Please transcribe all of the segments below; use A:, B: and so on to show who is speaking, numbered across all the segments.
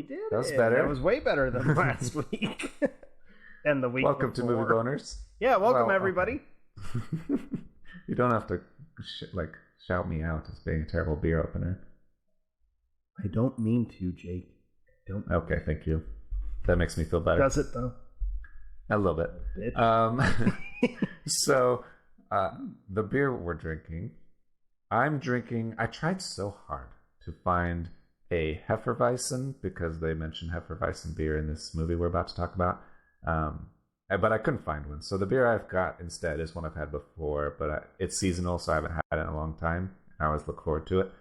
A: did.
B: That was better.
A: That was way better than last week. And the week
B: Welcome
A: before.
B: to Movie Bonerz.
A: Yeah, welcome everybody.
B: Okay. You don't have to shout me out as being a terrible beer opener.
A: I don't mean to, Jake. Don't.
B: Okay, thank you. That makes me feel better.
A: Does it though?
B: A little bit. So, the beer we're drinking, I'm drinking. I tried so hard to find a Hefeweizen because they mentioned Hefeweizen beer in this movie we're about to talk about. But I couldn't find one. So the beer I've got instead is one I've had before, but it's seasonal, so I haven't had it in a long time. I always look forward to it.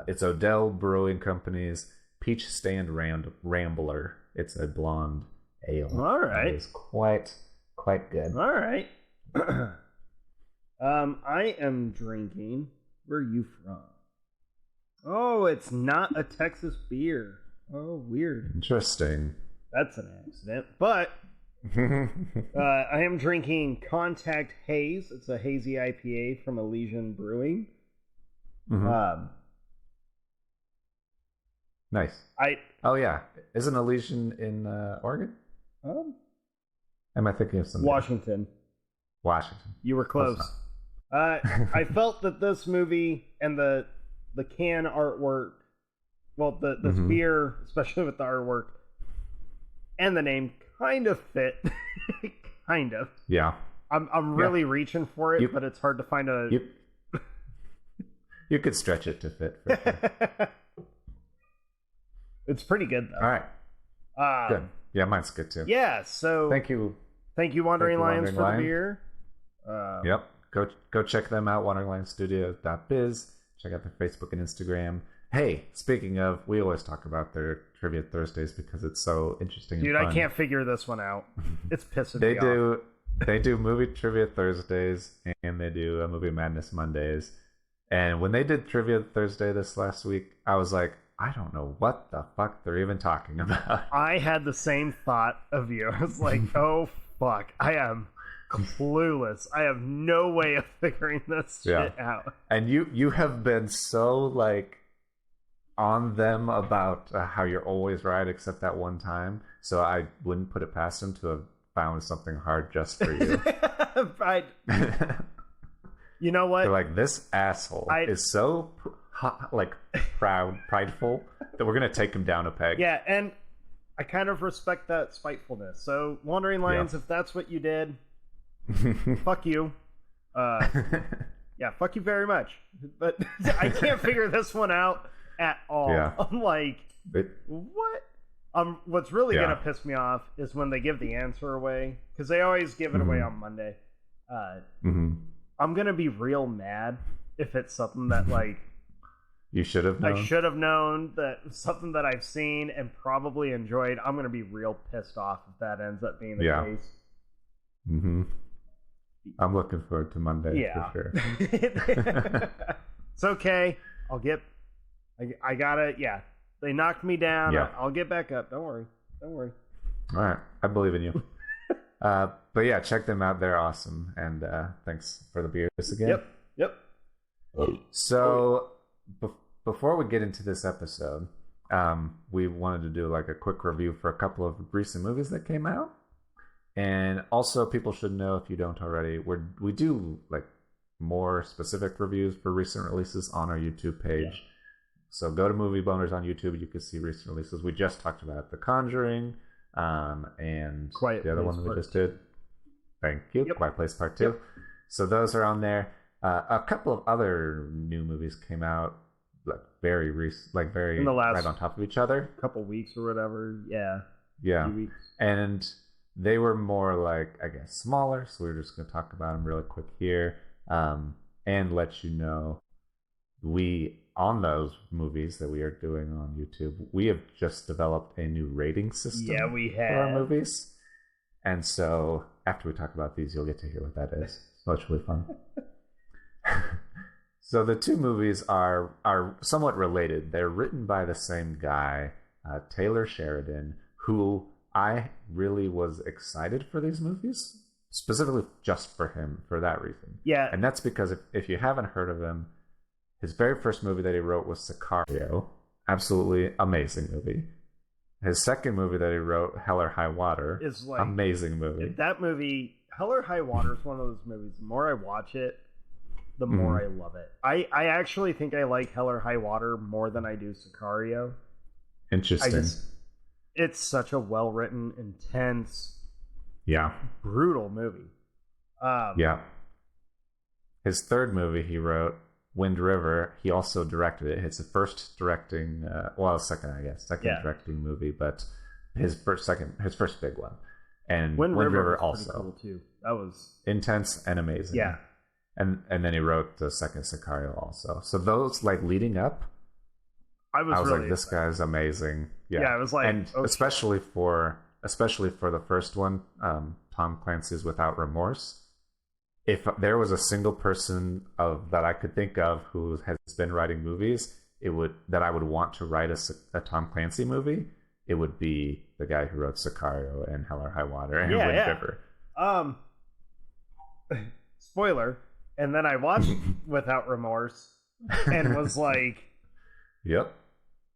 B: It's Odell Brewing Company's Peach Stand Rambler. It's a blonde ale.
A: All right.
B: It's quite good.
A: All right. I am drinking. Where are you from? Oh, it's not a Texas beer. Oh, weird.
B: Interesting.
A: That's an accident. But I am drinking Contact Haze. It's a hazy IPA from Elysian Brewing.
B: Mm-hmm. Nice. Oh yeah, isn't Elysian in Oregon? Am I thinking of something?
A: Washington.
B: You
A: were close. I felt that this movie and the can artwork, well, this beer, especially with the artwork and the name, kind of fit. Kind of.
B: Yeah.
A: I'm really reaching for it, but it's hard to find a.
B: You could stretch it to fit. For sure.
A: It's pretty good though.
B: All right. Good. Yeah, mine's good too.
A: Yeah. So
B: thank you,
A: Wandering Lions, for the beer.
B: Yep. Go check them out. WanderingLionsStudios.biz. Check out their Facebook and Instagram. Hey, speaking of, we always talk about their Trivia Thursdays because it's so interesting.
A: Dude,
B: and fun.
A: I can't figure this one out. It's pissing me off.
B: They do movie Trivia Thursdays and they do a Movie Madness Mondays. And when they did Trivia Thursday this last week, I was like, I don't know what the fuck they're even talking about.
A: I had the same thought of you. I was like, oh fuck, I am clueless. I have no way of figuring this shit out.
B: And you have been so on them about how you're always right except that one time. So I wouldn't put it past them to have found something hard just for you.
A: Right. You know what?
B: They're like, this asshole is so prideful that we're gonna take him down a peg.
A: Yeah, and I kind of respect that spitefulness. So, Wandering Lions, if that's what you did, fuck you. Yeah, fuck you very much. But I can't figure this one out at all. Yeah. I'm like, what? What's really gonna piss me off is when they give the answer away, because they always give it away on Monday. I'm gonna be real mad if it's something that
B: you should have known.
A: I should have known that something that I've seen and probably enjoyed. I'm gonna be real pissed off if that ends up being the case.
B: I'm looking forward to Monday for sure.
A: It's okay. I got it. Yeah, they knocked me down.
B: Yeah.
A: I'll get back up. Don't worry.
B: All right, I believe in you. But yeah, check them out. They're awesome. And thanks for the beers again.
A: Yep.
B: So before we get into this episode, we wanted to do a quick review for a couple of recent movies that came out. And also, people should know, if you don't already, we do more specific reviews for recent releases on our YouTube page. Yeah. So go to Movie Bonerz on YouTube. You can see recent releases. We just talked about The Conjuring, and the other one we just did. Thank you. Yep. Quiet Place Part 2. Yep. So those are on there. A couple of other new movies came out very recent, very in the last, right on top of each other.
A: Couple weeks or whatever. Yeah.
B: Yeah. And they were more I guess, smaller. So we're just going to talk about them really quick here, and let you know on those movies that we are doing on YouTube, we have just developed a new rating system.
A: Yeah, we have.
B: For our movies. And so after we talk about these, you'll get to hear what that is. So it's really fun. So the two movies are somewhat related. They're written by the same guy, Taylor Sheridan, who I really was excited for these movies, specifically just for him, for that reason.
A: Yeah.
B: And that's because if you haven't heard of him, his very first movie that he wrote was Sicario. Absolutely amazing movie. His second movie that he wrote, Hell or High Water,
A: is like
B: amazing movie.
A: That movie, Hell or High Water, is one of those movies. The more I watch it, the more I love it. I actually think I like Hell or High Water more than I do Sicario.
B: Interesting.
A: It's such a well-written, intense, brutal movie.
B: Yeah. His third movie he wrote, Wind River, he also directed it. It's the first directing, second, I guess, directing movie, but his first big one. And Wind River also
A: cool too. That was
B: intense and amazing.
A: Yeah.
B: And then he wrote the second Sicario also. So those like leading up, I was really like, this guy's amazing. Yeah,
A: I was like,
B: and especially for the first one, Tom Clancy's Without Remorse. If there was a single person that I could think of who has been writing movies, that I would want to write a Tom Clancy movie, it would be the guy who wrote Sicario and Hell or High Water and Wind River.
A: Spoiler. And then I watched Without Remorse and was like,
B: "Yep,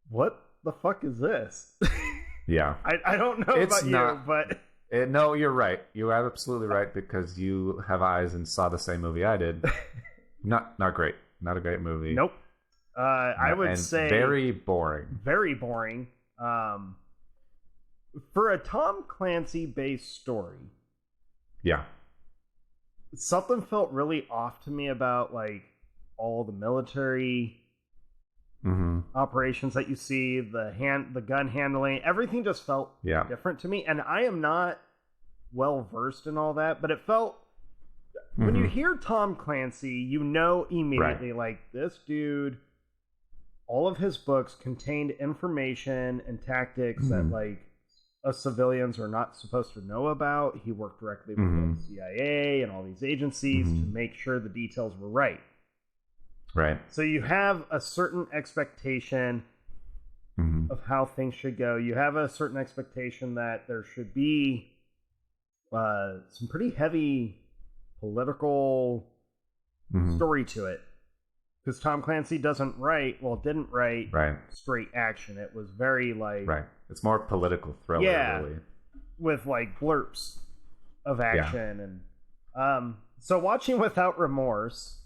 A: what the fuck is this?"
B: Yeah,
A: I don't know about you, but
B: no, you're right. You're absolutely right because you have eyes and saw the same movie I did. Not great. Not a great movie.
A: Nope. I would say
B: very boring.
A: Very boring. For a Tom Clancy based story.
B: Yeah.
A: Something felt really off to me about like all the military operations that you see, the gun handling, everything just felt different to me. And I am not well versed in all that, but it felt when you hear Tom Clancy, you know immediately like this dude, all of his books contained information and tactics that like us civilians are not supposed to know about. He worked directly with the CIA and all these agencies to make sure the details were right.
B: Right.
A: So you have a certain expectation of how things should go. You have a certain expectation that there should be some pretty heavy political story to it. Because Tom Clancy didn't write straight action. It was very like...
B: Right. It's more political thriller, really.
A: With like blurps of action. And so watching Without Remorse...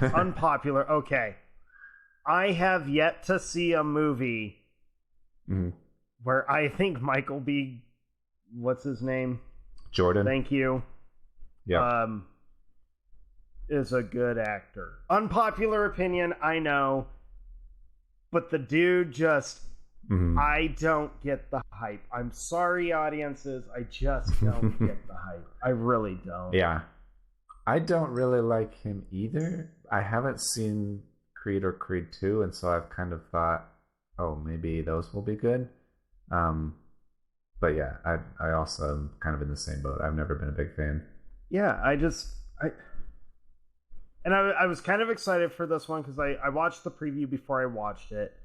A: Unpopular. Okay. I have yet to see a movie where I think Michael B... What's his name?
B: Jordan.
A: Thank you.
B: Yeah.
A: Is a good actor. Unpopular opinion, I know. But the dude just... I don't get the hype. I'm sorry, audiences. I just don't get the hype. I really don't.
B: Yeah. I don't really like him either. I haven't seen Creed or Creed 2, and so I've kind of thought, oh, maybe those will be good. But yeah, I also am kind of in the same boat. I've never been a big fan.
A: Yeah, I was kind of excited for this one because I watched the preview before I watched it,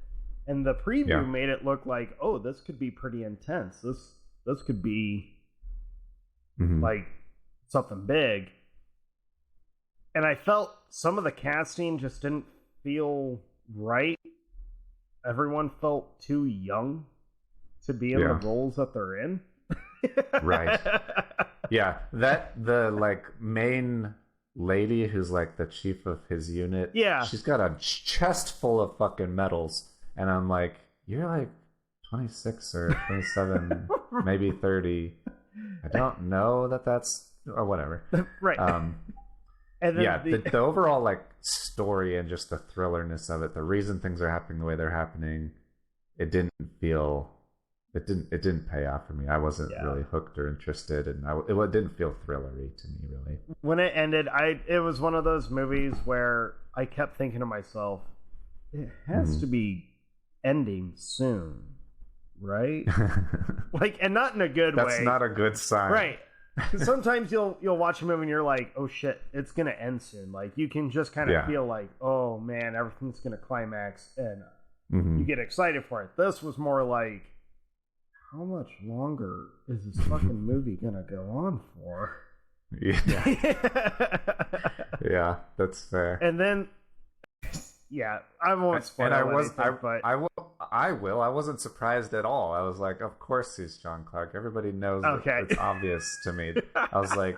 A: and the preview made it look like, oh, this could be pretty intense. This could be like something big. And I felt some of the casting just didn't feel right. Everyone felt too young to be in the roles that they're in.
B: Right. Yeah, the like main lady who's like the chief of his unit.
A: Yeah,
B: she's got a chest full of fucking medals, and I'm like, you're like 26 or 27, maybe 30. I don't know that's or whatever.
A: Right.
B: And then the overall like story and just the thrillerness of it, the reason things are happening the way they're happening, it didn't pay off for me. I wasn't really hooked or interested, and it didn't feel thrillery to me, really.
A: When it ended, it was one of those movies where I kept thinking to myself, it has to be ending soon, right? Like, and not in a good way.
B: That's not a good sign,
A: right? Sometimes you'll watch a movie and you're like, oh shit, it's gonna end soon. Like you can just kind of feel like, oh man, everything's gonna climax, and you get excited for it. This was more like, how much longer is this fucking movie gonna go on for?
B: Yeah, yeah, that's fair.
A: And then yeah, I won't spoil
B: And
A: anything, but
B: I will. I wasn't surprised at all. I was like, of course he's John Clark. Everybody knows.
A: okay.
B: It's obvious to me. I was like,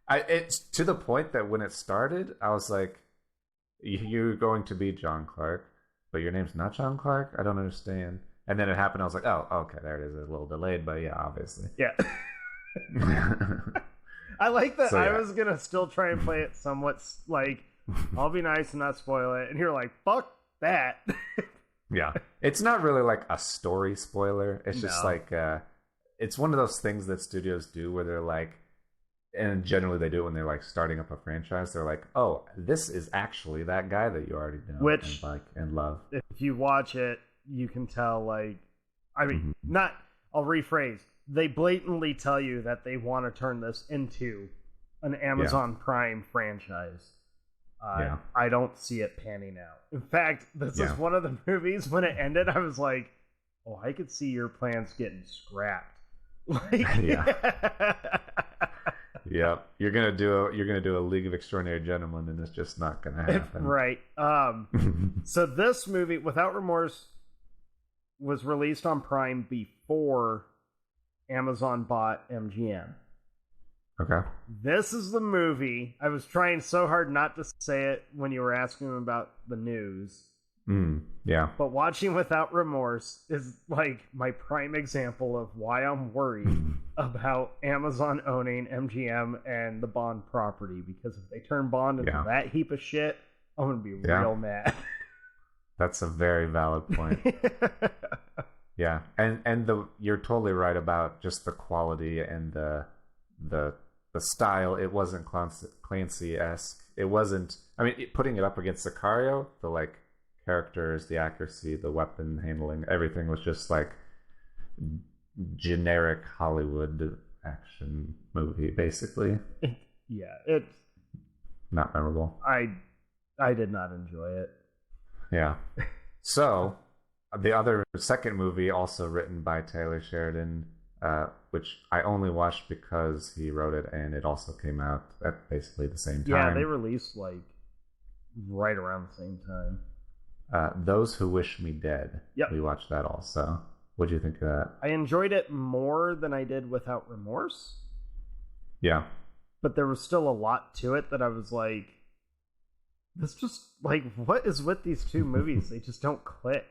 B: it's to the point that when it started, I was like, you're going to be John Clark, but your name's not John Clark? I don't understand. And then it happened. I was like, oh, okay, there it is. A little delayed, but yeah, obviously.
A: Yeah. I like that. So, yeah. I was going to still try and play it somewhat like, I'll be nice and not spoil it. And you're like, fuck that.
B: Yeah. It's not really like a story spoiler. It's just like, it's one of those things that studios do where they're like, and generally they do it when they're like starting up a franchise. They're like, oh, this is actually that guy that you already know and like and love.
A: If you watch it, you can tell, like, I mean, I'll rephrase. They blatantly tell you that they want to turn this into an Amazon Prime franchise. I don't see it panning out. In fact, this is one of the movies, when it ended, I was like, oh, I could see your plans getting scrapped. Like,
B: yeah, you're gonna do a League of Extraordinary Gentlemen, and it's just not gonna happen.
A: Right. So this movie, Without Remorse, was released on Prime before Amazon bought MGM.
B: Okay.
A: This is the movie. I was trying so hard not to say it when you were asking about the news.
B: Yeah.
A: But watching Without Remorse is like my prime example of why I'm worried about Amazon owning MGM and the Bond property. Because if they turn Bond into that heap of shit, I'm going to be real mad.
B: That's a very valid point. Yeah. And you're totally right about just the quality and the style. It wasn't Clancy-esque. It wasn't, I mean, putting it up against Sicario, the like characters, the accuracy, the weapon handling, everything was just like generic Hollywood action movie, basically.
A: Yeah, it's
B: not memorable.
A: I did not enjoy it.
B: Yeah. So the second movie, also written by Taylor Sheridan, which I only watched because he wrote it, and it also came out at basically the same time.
A: Yeah, they released like right around the same time.
B: Those Who Wish Me Dead.
A: Yep.
B: We watched that also. What'd you think of that?
A: I enjoyed it more than I did Without Remorse.
B: Yeah.
A: But there was still a lot to it that I was like, this just, like, what is with these two movies? They just don't click.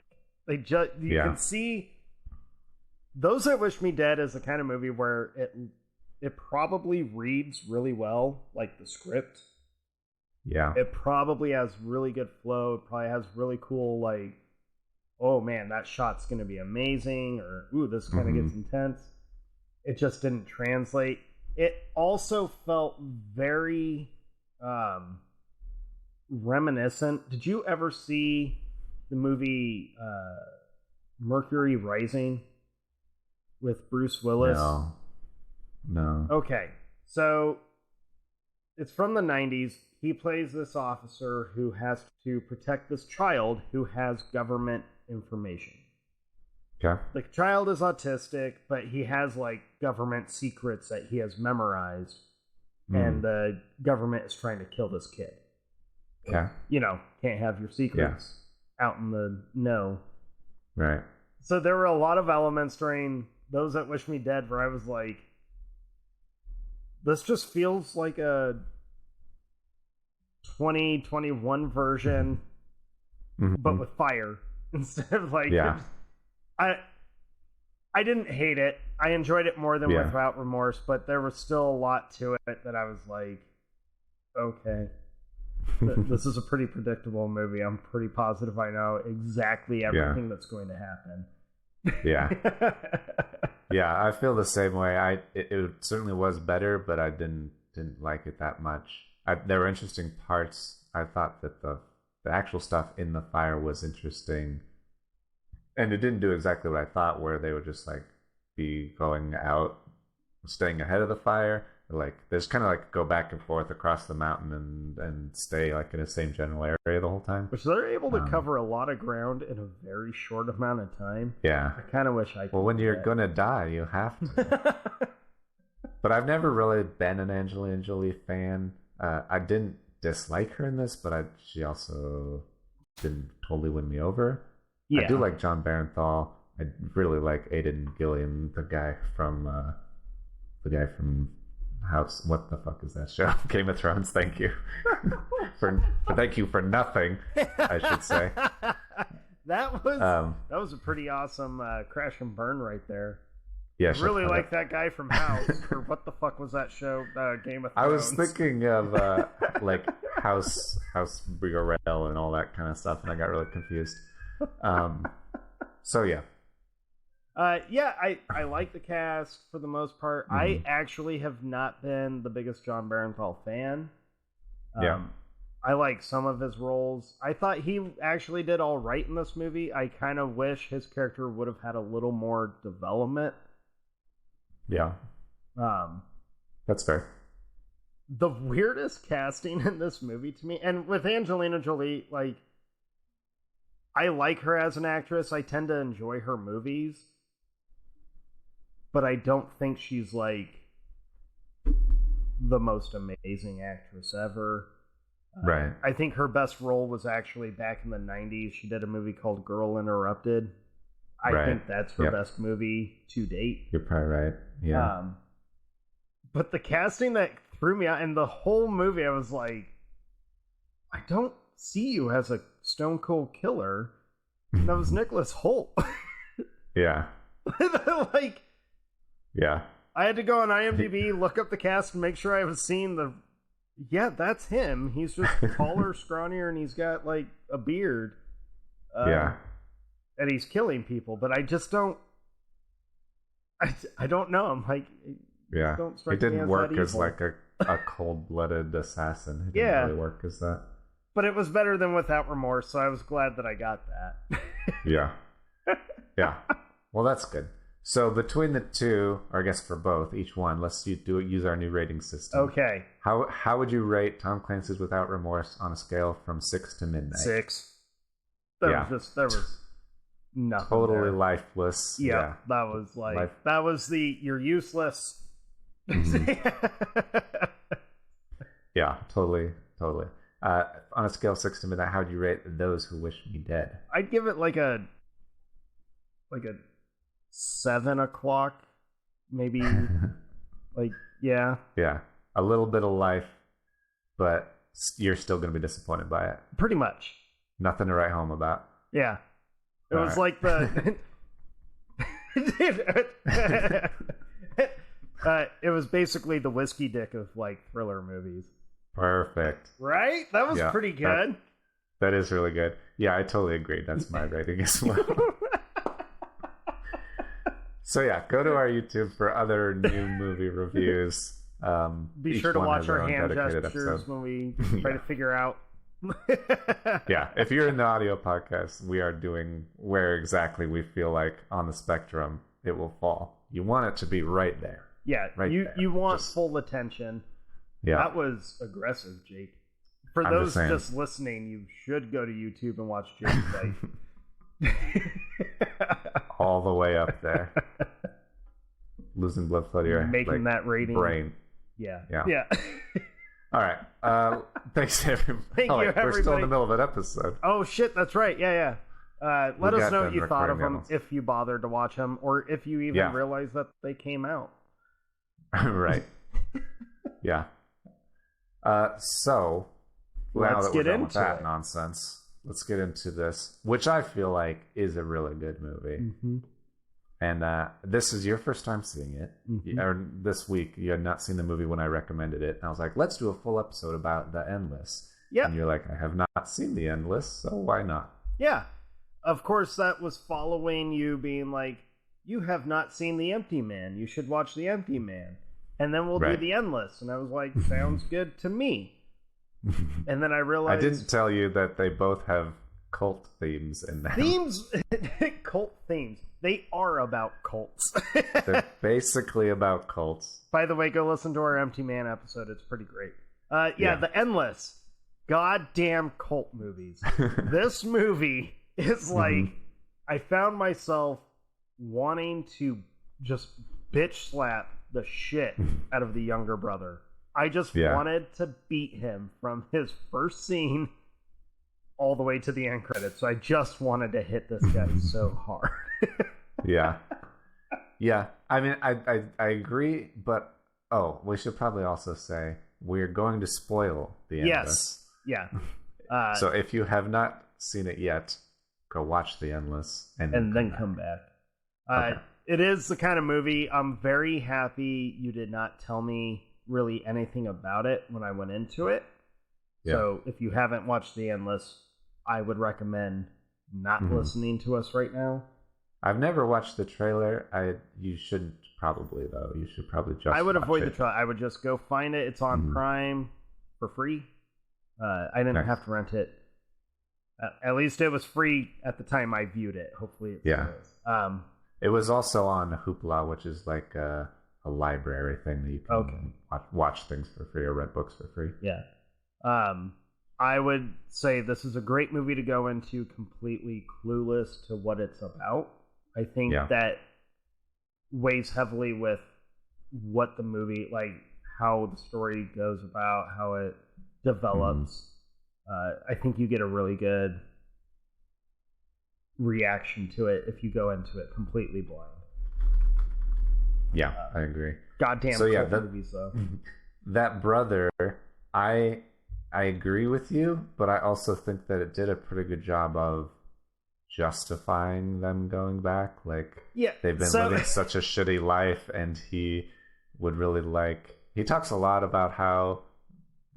A: They just, you can see, Those That Wish Me Dead is the kind of movie where it probably reads really well, like the script.
B: Yeah.
A: It probably has really good flow. It probably has really cool, like, oh man, that shot's going to be amazing, or ooh, this kind of gets intense. It just didn't translate. It also felt very reminiscent. Did you ever see the movie Mercury Rising with Bruce Willis?
B: No.
A: Okay, so it's from the 90s. He plays this officer who has to protect this child who has government information.
B: Okay.
A: The child is autistic, but he has like government secrets that he has memorized, and the government is trying to kill this kid.
B: Okay.
A: You know, can't have your secrets out in the know.
B: Right.
A: So there were a lot of elements during Those That Wish Me Dead where I was like, this just feels like a 2021 version, but with fire instead of like.
B: Yeah.
A: I didn't hate it. I enjoyed it more than Without Remorse, but there was still a lot to it that I was like, okay, this is a pretty predictable movie. I'm pretty positive I know exactly everything that's going to happen.
B: Yeah. Yeah, I feel the same way. It certainly was better, but I didn't like it that much. There were interesting parts. I thought that the actual stuff in the fire was interesting, and it didn't do exactly what I thought, where they would just like be going out, staying ahead of the fire, like they just kind of like go back and forth across the mountain and stay like in the same general area the whole time.
A: Which they're able to cover a lot of ground in a very short amount of time.
B: Yeah,
A: I kind of wish I could.
B: Well, when you're gonna die, you have to. But I've never really been an Angelina Jolie fan. I didn't dislike her in this, but she also didn't totally win me over.
A: Yeah.
B: I do like John Barenthal. I really like Aidan Gilliam, the guy from House. What the fuck is that show? Game of Thrones. Thank you thank you for nothing, I should say.
A: That was a pretty awesome crash and burn right there.
B: Yeah,
A: I really like that guy from House. Or what the fuck was that show? Game of Thrones.
B: I was thinking of like House Burrell and all that kind of stuff, and I got really confused. So yeah.
A: I like the cast for the most part.
B: Mm-hmm.
A: I actually have not been the biggest John Barenthal fan.
B: Yeah.
A: I like some of his roles. I thought he actually did all right in this movie. I kind of wish his character would have had a little more development.
B: Yeah. That's fair.
A: The weirdest casting in this movie to me, and with Angelina Jolie, like, I like her as an actress. I tend to enjoy her movies. But I don't think she's, like, the most amazing actress ever.
B: Right.
A: I think her best role was actually back in the 90s. She did a movie called Girl Interrupted. I think that's her best movie to date.
B: You're probably right. Yeah.
A: But the casting that threw me out, and the whole movie, I was like, I don't see you as a stone cold killer. And that was Nicholas Hoult.
B: Yeah.
A: Like,
B: yeah.
A: I had to go on IMDb, look up the cast, and make sure I was seeing the... Yeah, that's him. He's just taller, scrawnier, and he's got, like, a beard.
B: Yeah.
A: And he's killing people, but I just don't... I don't know. I'm like...
B: Yeah. He didn't work as, like, a cold-blooded assassin. He didn't really work as that.
A: But it was better than Without Remorse, so I was glad that I got that.
B: Yeah. Yeah. Well, that's good. So between the two, or I guess for both, each one, let's use our new rating system.
A: Okay.
B: How would you rate Tom Clancy's Without Remorse on a scale from 6 to midnight?
A: 6. There was nothing.
B: Totally
A: there.
B: Lifeless. Yeah.
A: That was like that was you're useless.
B: Mm-hmm. Yeah, totally. On a scale of 6 to midnight, how would you rate Those Who Wish Me Dead?
A: I'd give it like a 7 o'clock, maybe. Yeah,
B: a little bit of life, but you're still going to be disappointed by it.
A: Pretty much.
B: Nothing to write home about.
A: Yeah, it was like the. It was basically the whiskey dick of like thriller movies.
B: Perfect.
A: Right? That was pretty good.
B: That is really good. Yeah, I totally agree. That's my rating as well. So yeah, go to our YouTube for other new movie reviews.
A: Be sure to watch our hand gestures when we try to figure out.
B: Yeah, if you're in the audio podcast, we are doing where exactly we feel like on the spectrum it will fall. You want it to be right there.
A: Yeah,
B: right
A: you
B: there.
A: You want full attention.
B: Yeah,
A: that was aggressive, Jake. For those just listening, you should go to YouTube and watch Jake's fight.
B: All the way up there. Losing blood flow to your
A: making that rating
B: brain.
A: Yeah.
B: All right. Thanks to everybody.
A: Thank you, everybody.
B: We're still in the middle of an episode.
A: Oh shit, that's right. Yeah. Let us know what you thought of them, if you bothered to watch them, or if you even realized that they came out.
B: Right. Yeah. So now that we're done with that nonsense, let's get into this, which I feel like is a really good movie.
A: Mm-hmm.
B: And this is your first time seeing it. Mm-hmm. Or this week, you had not seen the movie when I recommended it. And I was like, let's do a full episode about The Endless.
A: Yeah.
B: And you're like, I have not seen The Endless, so why not?
A: Yeah. Of course, that was following you being like, you have not seen The Empty Man. You should watch The Empty Man. And then we'll do The Endless. And I was like, sounds good to me. And then I realized...
B: I didn't tell you that they both have cult themes in them.
A: Cult themes. They are about cults.
B: They're basically about cults.
A: By the way, go listen to our Empty Man episode. It's pretty great. The Endless. Goddamn cult movies. This movie is like... I found myself wanting to just bitch slap the shit out of the younger brother. I just wanted to beat him from his first scene all the way to the end credits. So I just wanted to hit this guy so hard.
B: Yeah. I mean, I agree, but we should probably also say we're going to spoil the Endless.
A: Yes. Yeah.
B: So if you have not seen it yet, go watch The Endless and then
A: come back.
B: Okay.
A: It is the kind of movie I'm very happy you did not tell me really anything about it when I went into it. Yeah. So if you haven't watched The Endless, I would recommend not listening to us right now.
B: I've never watched the trailer. You shouldn't probably, though. You should probably just
A: I would avoid
B: it.
A: the trailer. I would just go find it. It's on Prime for free. I didn't have to rent it. At least it was free at the time I viewed it. Hopefully it still is.
B: It was also on Hoopla, which is like a library thing that you can watch things for free or read books for free.
A: Yeah. I would say this is a great movie to go into completely clueless to what it's about. I think that weighs heavily with what the movie, like how the story goes about, how it develops. I think you get a really good reaction to it if you go into it completely blind.
B: Yeah, I agree.
A: Goddamn movies, though.
B: That brother, I agree with you, but I also think that it did a pretty good job of justifying them going back. Like, they've been living such a shitty life, and he would really he talks a lot about how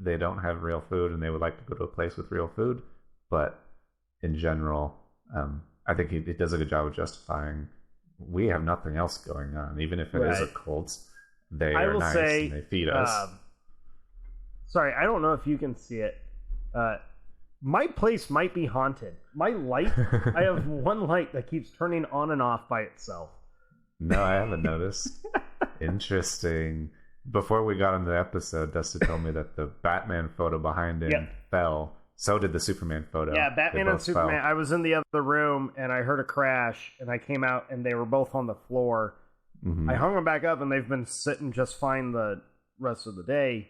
B: they don't have real food and they would like to go to a place with real food, but in general, I think he does a good job of justifying we have nothing else going on. Even if it is a cult, they are nice and they feed us.
A: Sorry, I don't know if you can see it. My place might be haunted. My light, I have one light that keeps turning on and off by itself.
B: No, I haven't noticed. Interesting. Before we got into the episode, Dustin told me that the Batman photo behind him fell. So did the Superman photo.
A: Yeah, Batman and Superman. Fell. I was in the other room and I heard a crash and I came out and they were both on the floor. I hung them back up and they've been sitting just fine the rest of the day.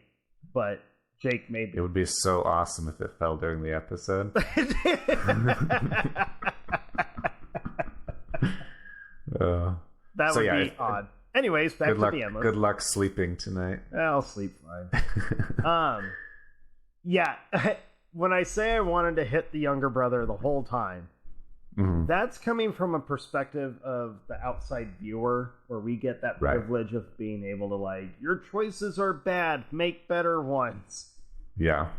A: But Jake made
B: it would be so awesome if it fell during the episode.
A: That would be odd. Anyways, back to the Endless.
B: Good luck sleeping tonight.
A: I'll sleep fine. Yeah. When I say I wanted to hit the younger brother the whole time, that's coming from a perspective of the outside viewer, where we get that privilege of being able to your choices are bad, make better ones.
B: Yeah.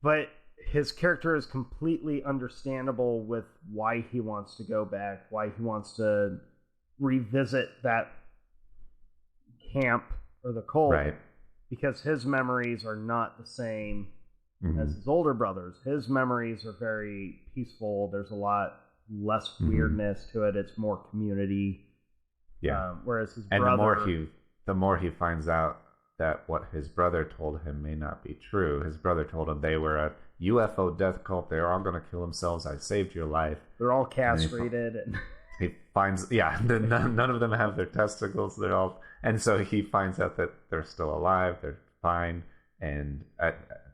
A: But his character is completely understandable with why he wants to go back, why he wants to revisit that camp or the cult, because his memories are not the same as his older brothers. His memories are very peaceful. There's a lot less weirdness to it. It's more community.
B: Yeah.
A: Whereas his brother,
B: the more he finds out that what his brother told him may not be true. His brother told him they were a UFO death cult. They were all going to kill themselves. I saved your life.
A: They're all castrated.
B: He finds, none of them have their testicles. They're all, and so he finds out that they're still alive. They're fine. And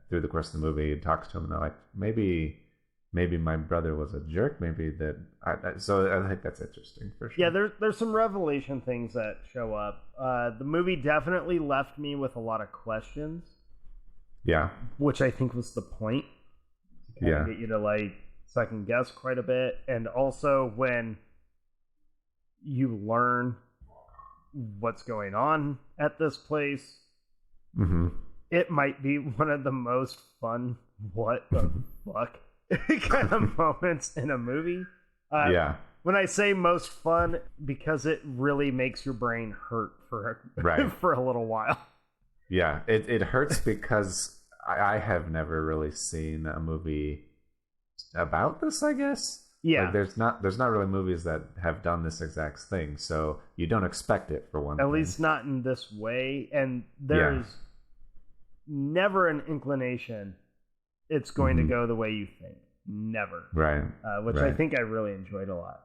B: through the course of the movie, he talks to him, and they're like, maybe my brother was a jerk. Maybe that. So I think that's interesting for sure.
A: Yeah, there's some revelation things that show up. The movie definitely left me with a lot of questions.
B: Yeah,
A: which I think was the point. To kind of get you to second guess quite a bit, and also when you learn what's going on at this place, it might be one of the most fun what the fuck kind of moments in a movie. When I say most fun, because it really makes your brain hurt for a little while.
B: Yeah, it hurts because I have never really seen a movie about this, I guess. Yeah, there's not really movies that have done this exact thing, so you don't expect it for one.
A: At least not in this way, and there's never an inclination it's going to go the way you think. Never.
B: Right.
A: Which I think I really enjoyed a lot.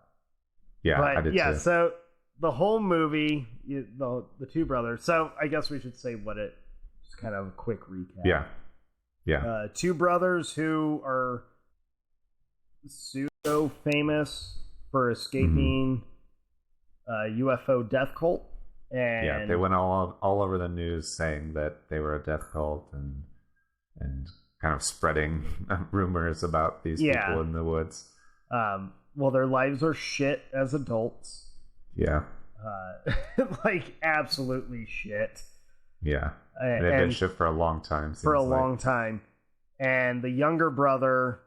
B: Yeah,
A: but,
B: I did too.
A: So the whole movie, the two brothers. So I guess we should say what it. Just kind of a quick recap.
B: Yeah.
A: Two brothers who are pseudo famous for escaping a UFO death cult. And
B: yeah, they went all over the news saying that they were a death cult and kind of spreading rumors about these people in the woods.
A: Well, their lives are shit as adults.
B: Yeah.
A: Like, absolutely shit.
B: Yeah. And they've been shit for a long time.
A: Long time. And the younger brother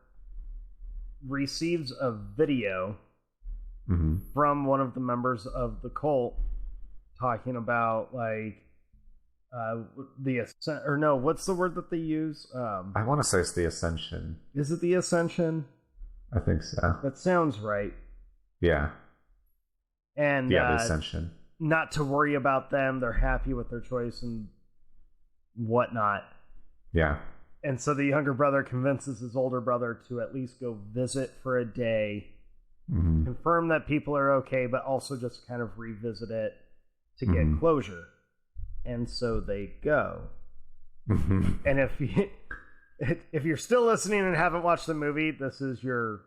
A: receives a video from one of the members of the cult talking about, like, what's the word that they use?
B: I want to say it's the Ascension.
A: Is it the Ascension?
B: I think so.
A: That sounds right.
B: Yeah.
A: And
B: the Ascension.
A: Not to worry about them. They're happy with their choice and whatnot.
B: Yeah.
A: And so the younger brother convinces his older brother to at least go visit for a day, confirm that people are okay, but also just kind of revisit it to get closure. And so they go. And if you're still listening and haven't watched the movie, this is your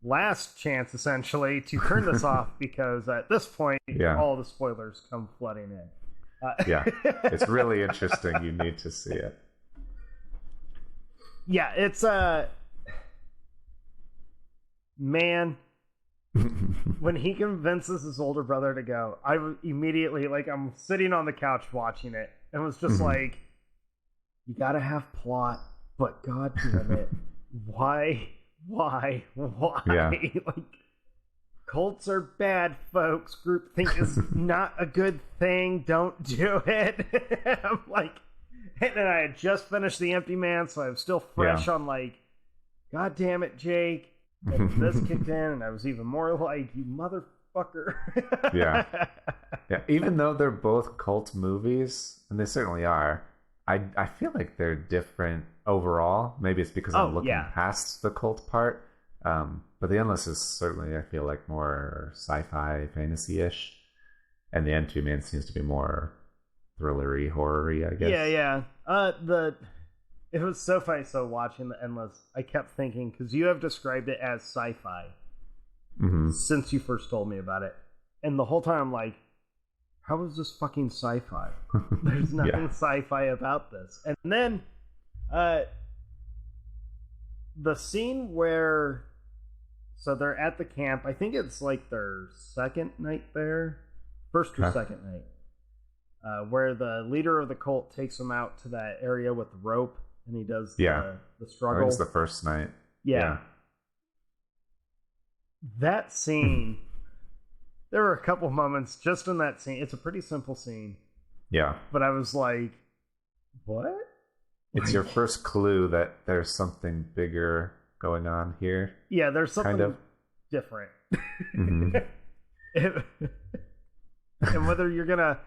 A: last chance, essentially, to turn this off, because at this point, all the spoilers come flooding in.
B: Yeah, it's really interesting. You need to see it.
A: Yeah, it's man. When he convinces his older brother to go, I immediately, like, I'm sitting on the couch watching it, and was just like, you gotta have plot, but god damn it, why?
B: Yeah.
A: Like, cults are bad, folks. Groupthink is not a good thing. Don't do it. I'm like, and then I had just finished The Empty Man, so I was still fresh on, like, god damn it, Jake. And this kicked in, and I was even more like, you motherfucker.
B: Yeah. Even though they're both cult movies, and they certainly are, I feel like they're different overall. Maybe it's because I'm looking past the cult part. But The Endless is certainly, I feel like, more sci-fi, fantasy-ish. And The Empty Man seems to be more thrillery, horror-y, I guess.
A: Yeah. It was so funny. So watching The Endless, I kept thinking, because you have described it as sci-fi since you first told me about it. And the whole time I'm like, how is this fucking sci-fi? There's nothing sci-fi about this. And then the scene where, so they're at the camp, I think it's like their second night there, first or second night, where the leader of the cult takes them out to that area with the rope, and he does the struggle.
B: I think it's the first night.
A: Yeah. That scene, there were a couple moments just in that scene. It's a pretty simple scene.
B: Yeah.
A: But I was like, what?
B: It's your first clue that there's something bigger going on here.
A: Yeah, there's something kind of different. And whether you're going to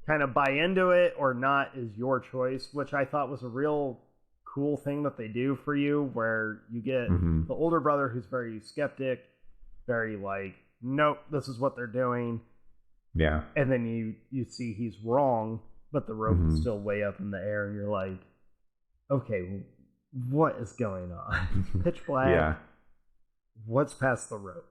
A: kind of buy into it or not is your choice, which I thought was a real cool thing that they do for you, where you get the older brother who's very skeptic, very like, nope, this is what they're doing.
B: Yeah. And
A: then you see he's wrong, but the rope is still way up in the air, and you're like, okay, what is going on? Pitch black.
B: Yeah.
A: What's past the rope?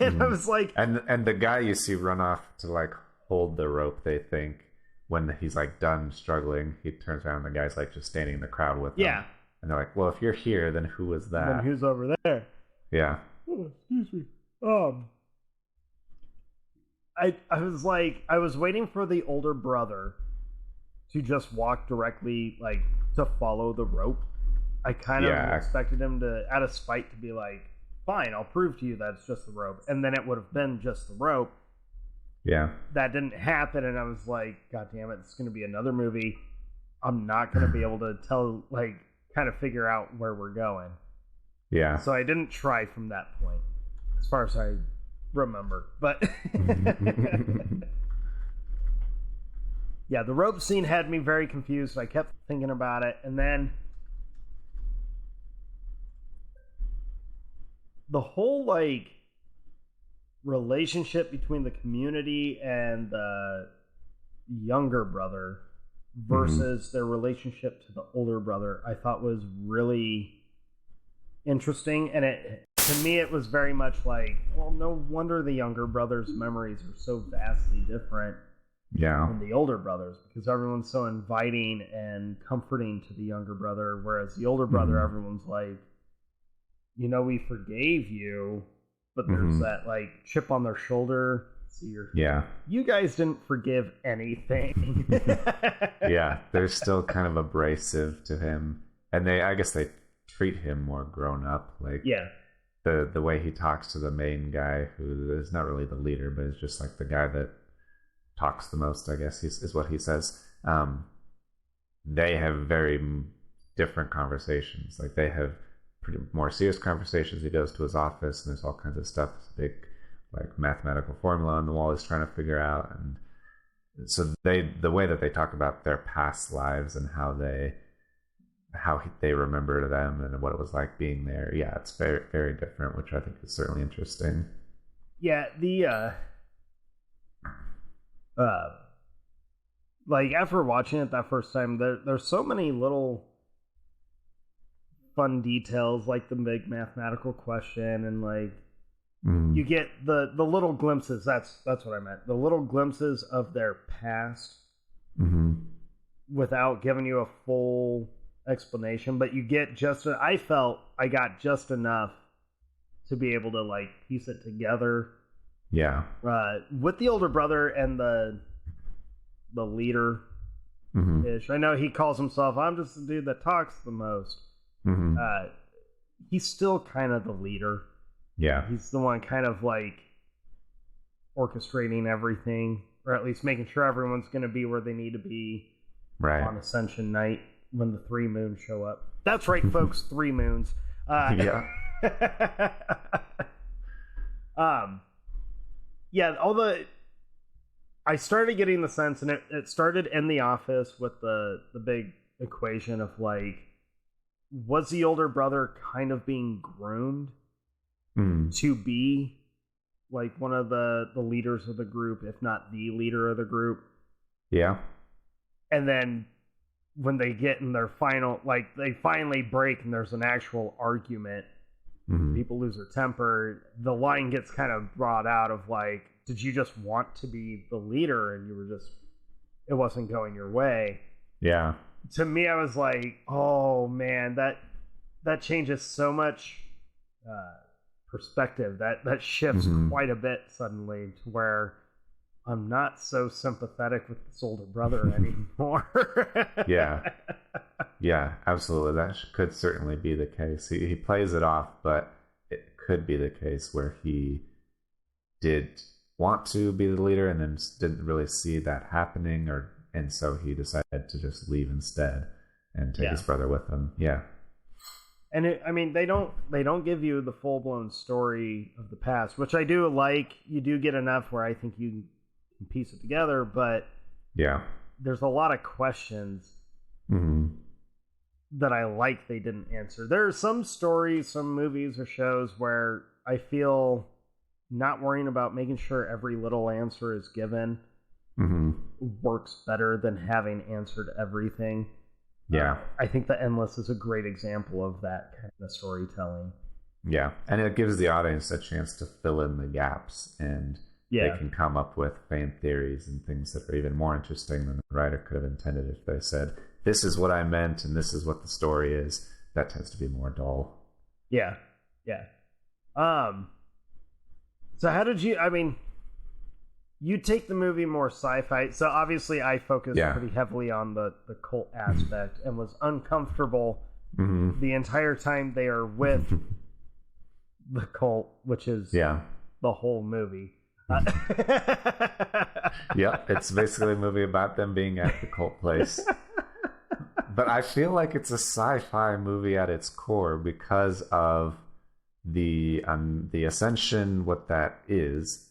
A: And I was like,
B: and the guy you see run off to like hold the rope, they think, when he's like done struggling, he turns around and the guy's like just standing in the crowd with him. Yeah. And they're like, well, if you're here, then who was that?
A: Then who's over there?
B: Yeah.
A: Oh, excuse me. I was like, I was waiting for the older brother to just walk directly, like, to follow the rope. I kind of expected him to, out of spite, to be like, fine, I'll prove to you that it's just the rope. And then it would have been just the rope.
B: Yeah.
A: That didn't happen, and I was like, god damn it, it's going to be another movie. I'm not going to be able to tell, like, kind of figure out where we're going.
B: Yeah.
A: So I didn't try from that point, as far as I remember. But yeah, the rope scene had me very confused. I kept thinking about it, and then the whole, like, relationship between the community and the younger brother versus their relationship to the older brother, I thought was really interesting, and to me it was very much like, well, no wonder the younger brother's memories are so vastly different than the older brothers, because everyone's so inviting and comforting to the younger brother, whereas the older brother, everyone's like, we forgave you, but there's that like chip on their shoulder. So you guys didn't forgive anything.
B: Yeah, they're still kind of abrasive to him, and I guess they treat him more grown up, like the way he talks to the main guy, who is not really the leader, but is just like the guy that talks the most, I guess is what he says. They have very different conversations. Like they have pretty more serious conversations. He goes to his office and there's all kinds of stuff. It's a big like mathematical formula on the wall he's trying to figure out, and so the way that they talk about their past lives and how they remember them and what it was like being there, it's very, very different, which I think is certainly interesting.
A: Like after watching it that first time, there's so many little fun details, like the big mathematical question, and like you get the little glimpses. That's what I meant. The little glimpses of their past without giving you a full explanation, but you get I felt I got just enough to be able to like piece it together. With the older brother and the leader ish. I know he calls himself, I'm just the dude that talks the most. He's still kind of the leader. He's the one kind of like orchestrating everything, or at least making sure everyone's going to be where they need to be on Ascension night when the 3 moons show up. That's right, folks, 3 moons. I started getting the sense, and it started in the office with the big equation of like, was the older brother kind of being groomed to be like one of the leaders of the group, if not the leader of the group? And then when they get in their final, like they finally break and there's an actual argument, people lose their temper, the line gets kind of brought out of like, did you just want to be the leader and it wasn't going your way? To me, I was like, oh man, that changes so much perspective. That shifts quite a bit suddenly to where I'm not so sympathetic with this older brother anymore.
B: Absolutely. That could certainly be the case. He plays it off, but it could be the case where he did want to be the leader and then didn't really see that happening, and so he decided to just leave instead and take his brother with him. And
A: they don't give you the full-blown story of the past, which I do like. You do get enough where I think you can piece it together, but there's a lot of questions that I like they didn't answer. There are some stories, some movies or shows where I feel not worrying about making sure every little answer is given works better than having answered everything. I think The Endless is a great example of that kind of storytelling.
B: And it gives the audience a chance to fill in the gaps, and they can come up with fan theories and things that are even more interesting than the writer could have intended if they said, this is what I meant and this is what the story is. That tends to be more dull. So how did you take the movie more sci-fi? So obviously I focused pretty heavily on the cult aspect and was uncomfortable the entire time they are with the cult, which is the whole movie. It's basically a movie about them being at the cult place. But I feel like it's a sci-fi movie at its core because of the Ascension, what that is,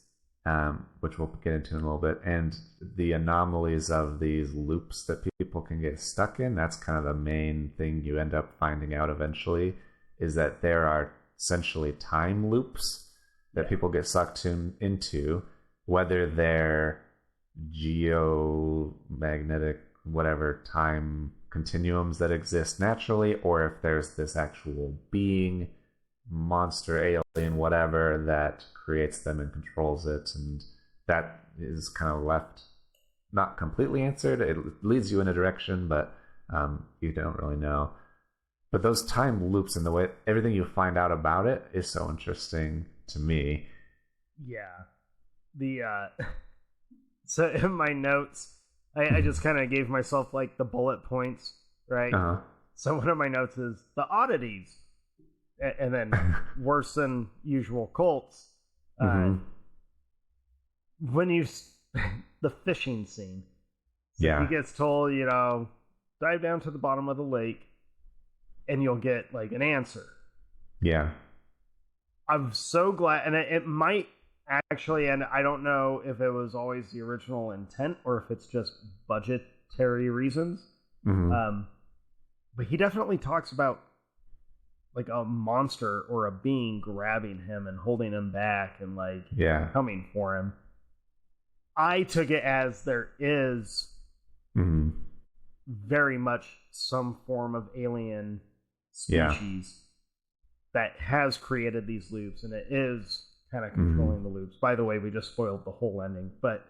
B: which we'll get into in a little bit, and the anomalies of these loops that people can get stuck in. That's kind of the main thing you end up finding out eventually, is that there are essentially time loops that people get sucked into, whether they're geomagnetic, whatever, time continuums that exist naturally, or if there's this actual being monster, alien, whatever that creates them and controls it, and that is kind of left not completely answered. It leads you in a direction, but you don't really know. But those time loops and the way everything you find out about it is so interesting to me.
A: Yeah. So in my notes, I just kind of gave myself like the bullet points, right?
B: Uh-huh.
A: So one of my notes is the oddities, and then worse than usual cults. When you the fishing scene, so
B: yeah,
A: he gets told, dive down to the bottom of the lake, and you'll get like an answer.
B: Yeah,
A: I'm so glad, and it might actually, and I don't know if it was always the original intent or if it's just budgetary reasons. But he definitely talks about like a monster or a being grabbing him and holding him back and like coming for him. I took it as there is very much some form of alien species that has created these loops, and it is kind of controlling the loops. By the way, we just spoiled the whole ending, but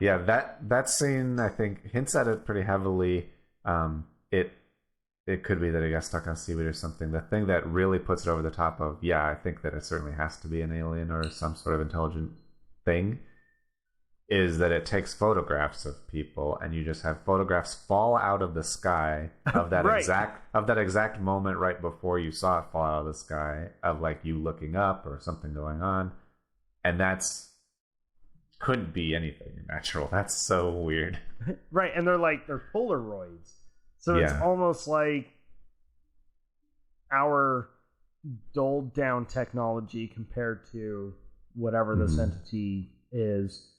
B: that scene I think hints at it pretty heavily. It could be that it got stuck on seaweed or something. The thing that really puts it over the top of, I think that it certainly has to be an alien or some sort of intelligent thing, is that it takes photographs of people, and you just have photographs fall out of the sky of that exact moment right before you saw it fall out of the sky, of like you looking up or something going on, and that's couldn't be anything natural. That's so weird.
A: Right, and they're Polaroids. So it's almost like our dulled down technology compared to whatever this entity is.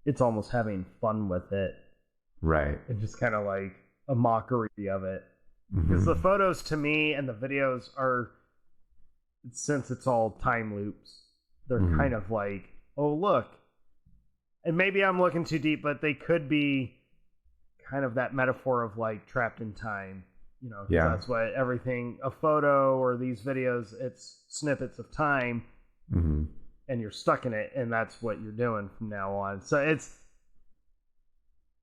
A: It's almost having fun with it.
B: Right.
A: And just kind of like a mockery of it. Because the photos to me and the videos are, since it's all time loops, they're kind of like, oh, look. And maybe I'm looking too deep, but they could be kind of that metaphor of like trapped in time, that's what everything, a photo or these videos, it's snippets of time, and you're stuck in it, and that's what you're doing from now on. So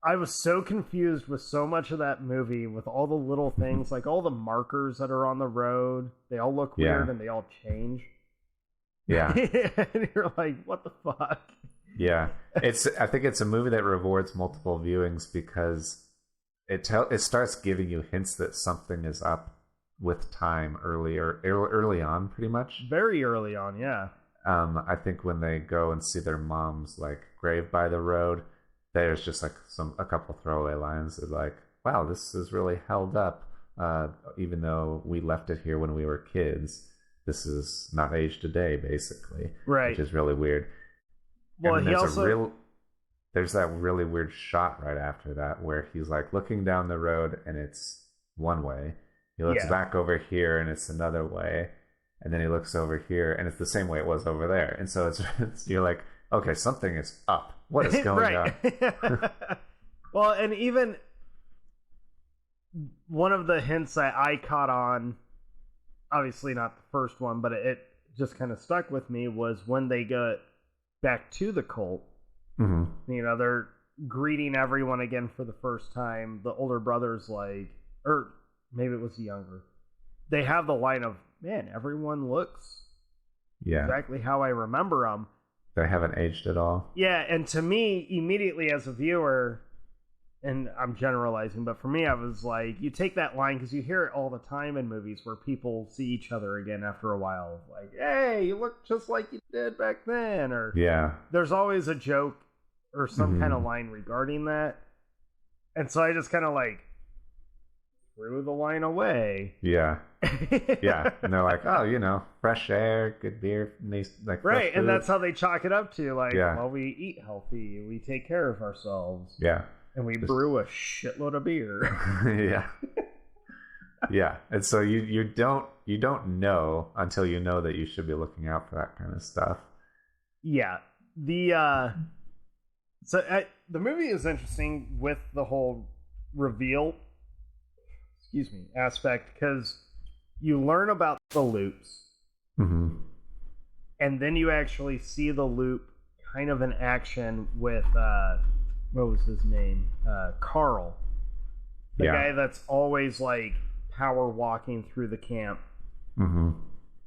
A: I was so confused with so much of that movie, with all the little things, like all the markers that are on the road, they all look weird and they all change. Yeah. And you're like, what the fuck?
B: Yeah, I think it's a movie that rewards multiple viewings because it starts giving you hints that something is up with time early on, pretty much.
A: Very early on, yeah.
B: I think when they go and see their mom's like grave by the road, there's just like a couple throwaway lines that like, wow, this is really held up. Even though we left it here when we were kids, this is not aged a day, basically.
A: Right.
B: Which is really weird. Well, there's that really weird shot right after that where he's like looking down the road and it's one way. He looks back over here and it's another way, and then he looks over here and it's the same way it was over there. And so it's you're like, okay, something is up. What is going on?
A: Well, and even one of the hints that I caught on, obviously not the first one, but it just kind of stuck with me, was when they got back to the cult. They're greeting everyone again for the first time. The older brother's like, or maybe it was the younger, they have the line of, man, everyone looks exactly how I remember them.
B: They haven't aged at all.
A: Yeah, and to me, immediately as a viewer, and I'm generalizing, but for me, I was like, you take that line, because you hear it all the time in movies where people see each other again after a while, like, hey, you look just like you did back then, or there's always a joke or some kind of line regarding that. And so I just kind of like threw the line away. Yeah.
B: And they're like, oh, fresh air, good beer, nice, like,
A: right. And that's how they chalk it up to, like, well, we eat healthy, we take care of ourselves. Yeah. And we brew a shitload of beer.
B: Yeah. And so you don't know until you know that you should be looking out for that kind of stuff.
A: Yeah. The movie is interesting with the whole reveal, aspect, because you learn about the loops,
B: Mm-hmm.
A: and then you actually see the loop kind of in action with what was his name? Carl, the guy that's always like power walking through the camp.
B: Mm-hmm.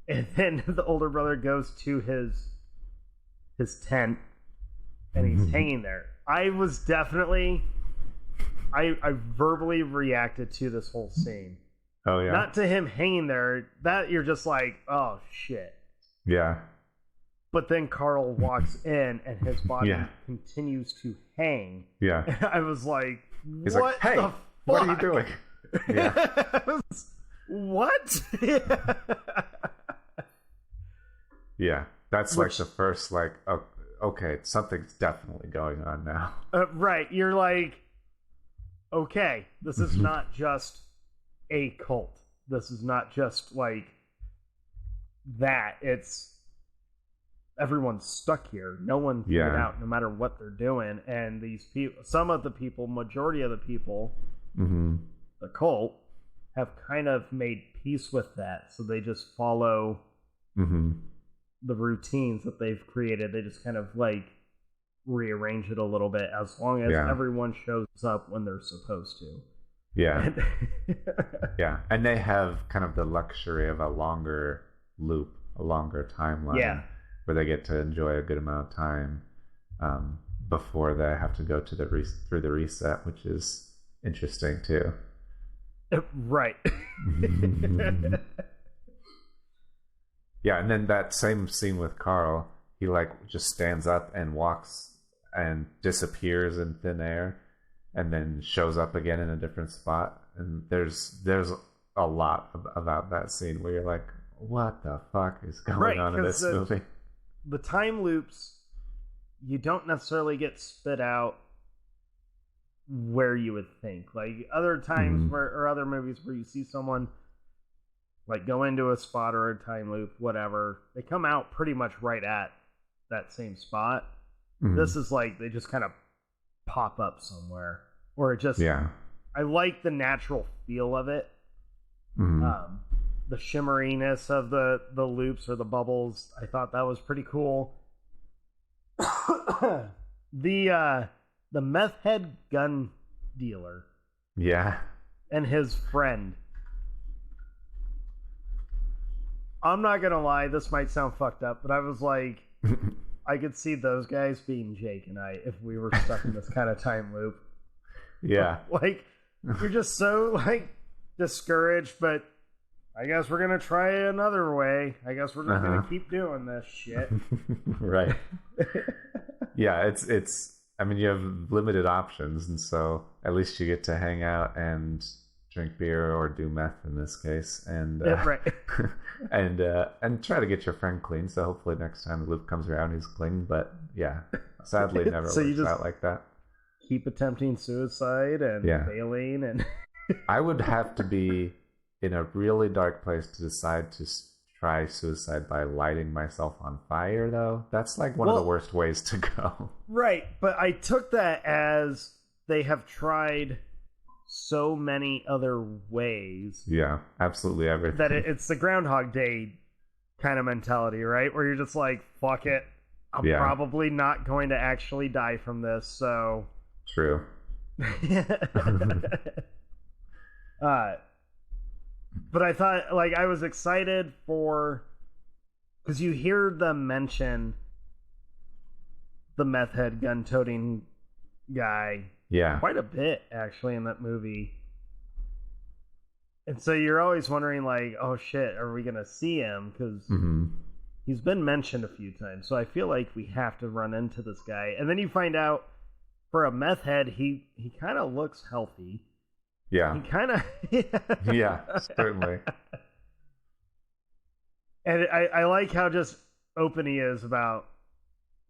A: And then the older brother goes to his tent, and he's hanging there. I was definitely, I verbally reacted to this whole scene.
B: Oh yeah.
A: Not to him hanging there. That you're just like, oh shit.
B: Yeah.
A: But then Carl walks in, and his body continues to hang.
B: Yeah.
A: And I was like,
B: He's
A: what
B: like, hey,
A: the fuck?
B: what are you doing? Yeah.
A: What?
B: Yeah. That's like the first, like, okay, something's definitely going on now.
A: Right. You're like, okay, this is not just a cult. This is not just like that. It's everyone's stuck here. No one can get out no matter what they're doing. And these people, some of the people, majority of the people, the cult, have kind of made peace with that. So they just follow the routines that they've created. They just kind of like rearrange it a little bit as long as everyone shows up when they're supposed to.
B: Yeah. Yeah. And they have kind of the luxury of a longer loop, a longer timeline where they get to enjoy a good amount of time before they have to go to through the reset, which is interesting too.
A: Right.
B: Yeah, and then that same scene with Carl, he like just stands up and walks and disappears in thin air, and then shows up again in a different spot. And there's a lot about that scene where you're like, what the fuck is going on in this movie?
A: The time loops, you don't necessarily get spit out where you would think. Like other times or other movies where you see someone like go into a spot or a time loop, whatever, they come out pretty much right at that same spot. This is like they just kind of pop up somewhere, or it just I like the natural feel of it. The shimmeriness of the loops or the bubbles, I thought that was pretty cool. The meth head gun dealer, and his friend. I'm not gonna lie, this might sound fucked up, but I was like, I could see those guys being Jake and I if we were stuck in this kind of time loop.
B: Yeah.
A: Like, you're just so, like, discouraged, but I guess we're gonna try another way. I guess we're just gonna keep doing this shit.
B: Right. Yeah, it's I mean, you have limited options, and so at least you get to hang out and drink beer or do meth in this case, and and try to get your friend clean. So hopefully next time the loop comes around, he's clean. But yeah, sadly, it never works out like that.
A: Keep attempting suicide and failing, and
B: I would have to be in a really dark place to decide to try suicide by lighting myself on fire, though. That's like one of the worst ways to go.
A: Right, but I took that as they have tried so many other ways.
B: Yeah, absolutely everything.
A: That it's the Groundhog Day kind of mentality, right? Where you're just like, fuck it. I'm probably not going to actually die from this, so...
B: True.
A: But I thought, like, I was excited for... Because you hear them mention the meth head gun-toting guy quite a bit, actually, in that movie. And so you're always wondering, like, oh shit, are we going to see him? Because he's been mentioned a few times, so I feel like we have to run into this guy. And then you find out, for a meth head, he kind of looks healthy.
B: Yeah.
A: He kind of...
B: Yeah, certainly.
A: And I like how just open he is about,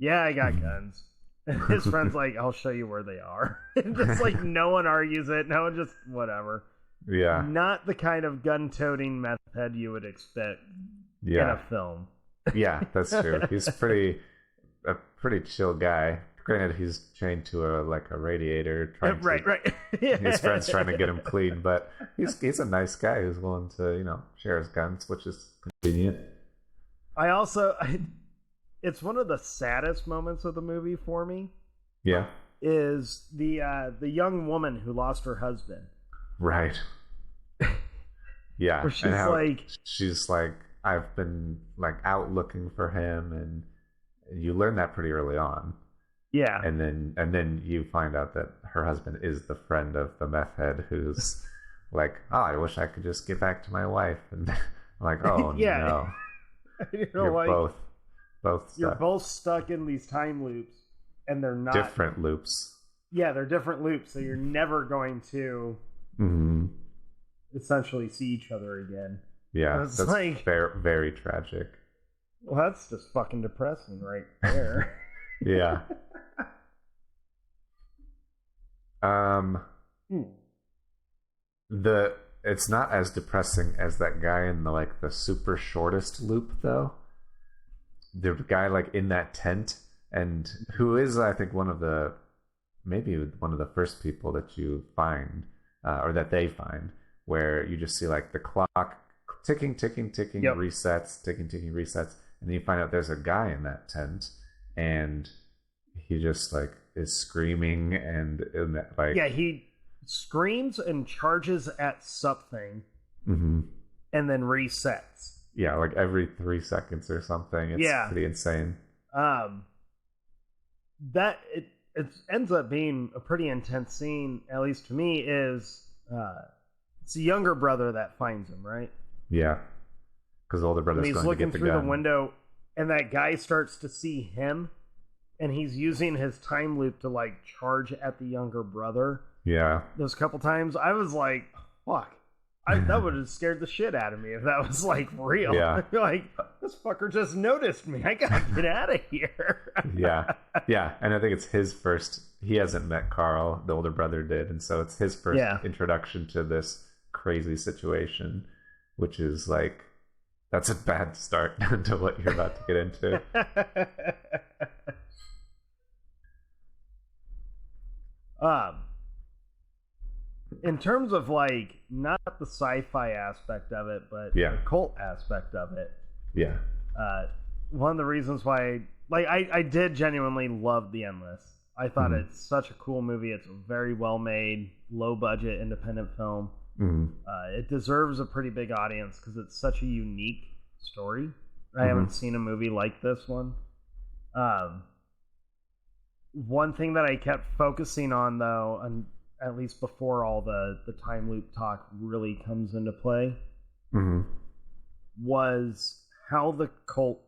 A: I got guns. And his friend's like, I'll show you where they are. And just like, no one argues it. No one just, whatever.
B: Yeah.
A: Not the kind of gun-toting meth head you would expect in a film.
B: Yeah, that's true. He's a pretty chill guy. Granted, he's chained to a radiator, trying
A: right.
B: his friend's trying to get him clean, but he's a nice guy who's willing to share his guns, which is convenient.
A: It's one of the saddest moments of the movie for me.
B: Yeah,
A: is the young woman who lost her husband.
B: Right. Yeah,
A: where
B: she's like, I've been out looking for him, and you learn that pretty early on.
A: Yeah,
B: and then you find out that her husband is the friend of the meth head who's like, oh, I wish I could just get back to my wife, and I'm like, oh no, you're both stuck.
A: You're both stuck in these time loops, and they're not
B: different loops.
A: Yeah, they're different loops, so you're never going to essentially see each other again.
B: Yeah, that's very, very tragic.
A: Well, that's just fucking depressing right there.
B: Yeah. It's not as depressing as that guy in the super shortest loop, though. The guy in that tent, and who is, I think, maybe one of the first people that you find, or that they find, where you just see the clock ticking,
A: yep.
B: resets, ticking, resets, and then you find out there's a guy in that tent, and he just is screaming and
A: he screams and charges at something, and then resets.
B: Yeah, every 3 seconds or something. It's pretty insane.
A: That it ends up being a pretty intense scene, at least to me. Is it's the younger brother that finds him, right?
B: Yeah, because the older brother's going to get the gun. He's looking through the
A: window, and that guy starts to see him, and he's using his time loop to charge at the younger brother.
B: Yeah,
A: those couple times I was like, fuck. That would have scared the shit out of me if that was real.
B: Yeah.
A: This fucker just noticed me. I gotta get out of here.
B: Yeah. And I think it's his first. He hasn't met Carl. The older brother did, and so it's his first introduction to this crazy situation, which is that's a bad start to what you're about to get into.
A: In terms of not the sci-fi aspect of it, but the cult aspect of it.
B: Yeah.
A: One of the reasons why, I did genuinely love The Endless. I thought it's such a cool movie. It's a very well made, low budget independent film. It deserves a pretty big audience because it's such a unique story. I haven't seen a movie like this one. One thing that I kept focusing on, though, and at least before all the time loop talk really comes into play, was how the cult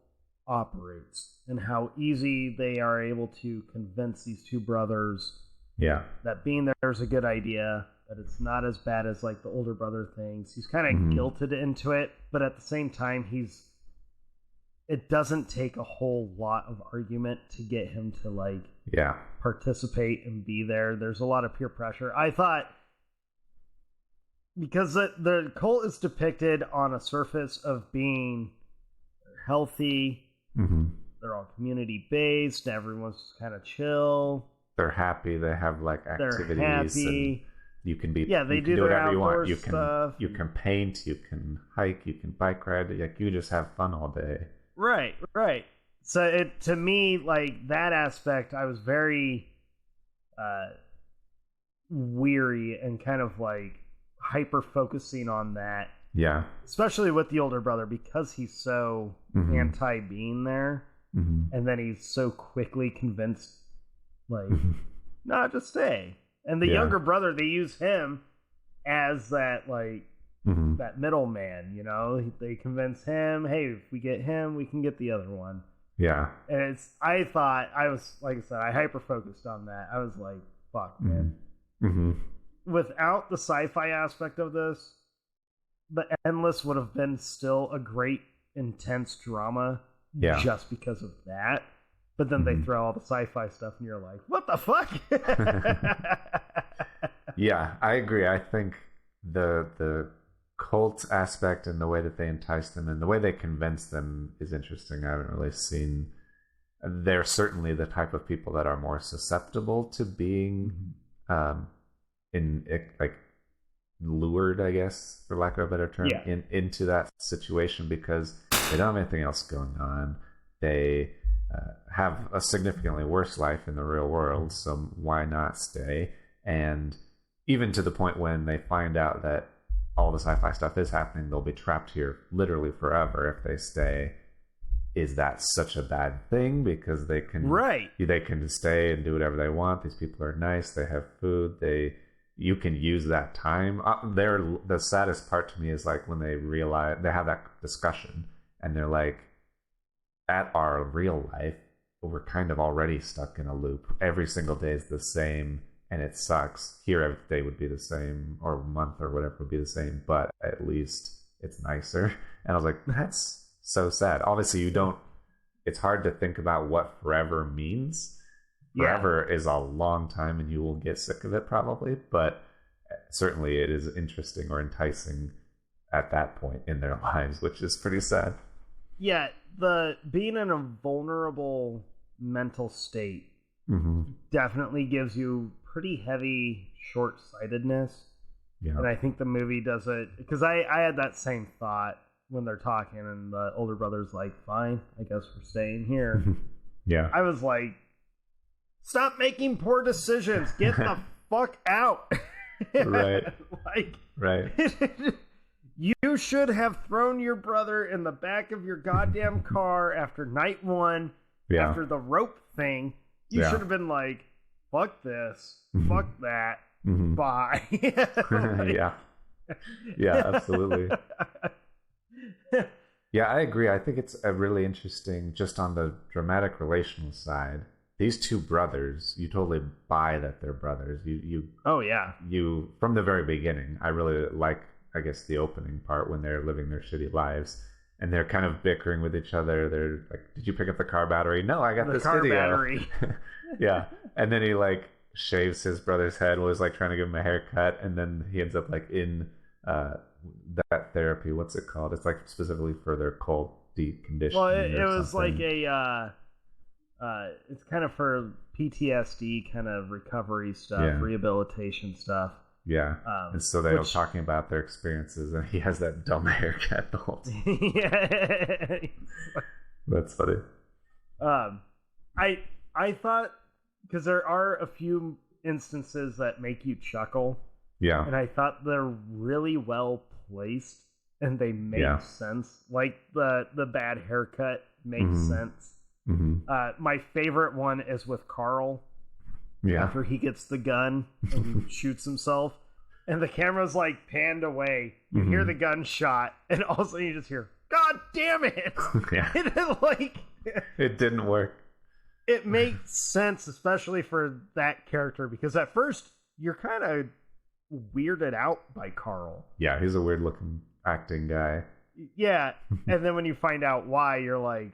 A: operates and how easy they are able to convince these two brothers that being there is a good idea, that it's not as bad as the older brother thinks. He's kind of guilted into it, but at the same time, it doesn't take a whole lot of argument to get him to participate and be there. There's a lot of peer pressure. I thought, because the cult is depicted on a surface of being healthy, they're all community based, everyone's kind of chill,
B: they're happy, they have activities,
A: they're happy.
B: You can be
A: they do
B: whatever you want.
A: Stuff.
B: You can paint, you can hike, you can bike ride. You just have fun all day.
A: Right. So to me, that aspect, I was very weary and kind of hyper focusing on that.
B: Yeah.
A: Especially with the older brother, because he's so anti being there, and then he's so quickly convinced, not to stay. And the younger brother, they use him as that that middleman, they convince him, hey, if we get him, we can get the other one.
B: Yeah.
A: And I thought, I was, like I said, I hyper focused on that. I was like, fuck, man. Without the sci-fi aspect of this, The Endless would have been still a great, intense drama just because of that. But then they throw all the sci-fi stuff and you're like, what the fuck?
B: Yeah, I agree. I think the cult aspect and the way that they entice them and the way they convince them is interesting. I haven't really seen they're certainly the type of people that are more susceptible to being like lured, I guess, for lack of a better term, into that situation because they don't have anything else going on. They have a significantly worse life in the real world, so why not stay? And even to the point when they find out that all the sci-fi stuff is happening, they'll be trapped here literally forever if they stay. Is that such a bad thing? Because they can stay and do whatever they want. These people are nice. They have food. You can use that time. The saddest part to me is like when they realize they have that discussion and they're like, at our real life, we're kind of already stuck in a loop. Every single day is the same and it sucks. Here, every day would be the same, or month or whatever would be the same, but at least it's nicer. And I was like, that's so sad. Obviously, it's hard to think about what forever means. Forever is a long time and you will get sick of it probably, but certainly it is interesting or enticing at that point in their lives, which is pretty sad.
A: Yeah, being in a vulnerable mental state definitely gives you pretty heavy short-sightedness. Yeah. And I think the movie does it, because I had that same thought when they're talking and the older brother's like, fine, I guess we're staying here.
B: Yeah.
A: I was like, stop making poor decisions. Get the fuck out.
B: Right.
A: Right. You should have thrown your brother in the back of your goddamn car after night one, after the rope thing. You should have been like, fuck this, fuck that, bye.
B: Yeah, absolutely. Yeah, I agree. I think it's a really interesting, just on the dramatic relational side, these two brothers, you totally buy that they're brothers. You from the very beginning, I really like, I guess, the opening part when they're living their shitty lives and they're kind of bickering with each other. They're like, did you pick up the car battery? No, I got this
A: car
B: video.
A: Battery.
B: Yeah. And then he like shaves his brother's head while he's like trying to give him a haircut, and then he ends up like in that therapy. What's it called? It's like specifically for their cold deep condition.
A: Well, it was like a it's kind of for PTSD kind of recovery stuff, rehabilitation stuff.
B: Yeah. And so they're talking about their experiences, and he has that dumb haircut the whole time.
A: Yeah.
B: That's funny.
A: I thought, because there are a few instances that make you chuckle.
B: Yeah.
A: And I thought they're really well placed and they make sense. Like the bad haircut makes sense. My favorite one is with Carl.
B: Yeah.
A: After he gets the gun and shoots himself, and the camera's like panned away. You hear the gunshot, and all of a sudden you just hear, "God damn it!"
B: Yeah.
A: And
B: it didn't work.
A: It makes sense, especially for that character, because at first you're kind of weirded out by Carl.
B: Yeah, he's a weird looking acting guy.
A: Yeah, and then when you find out why, you're like,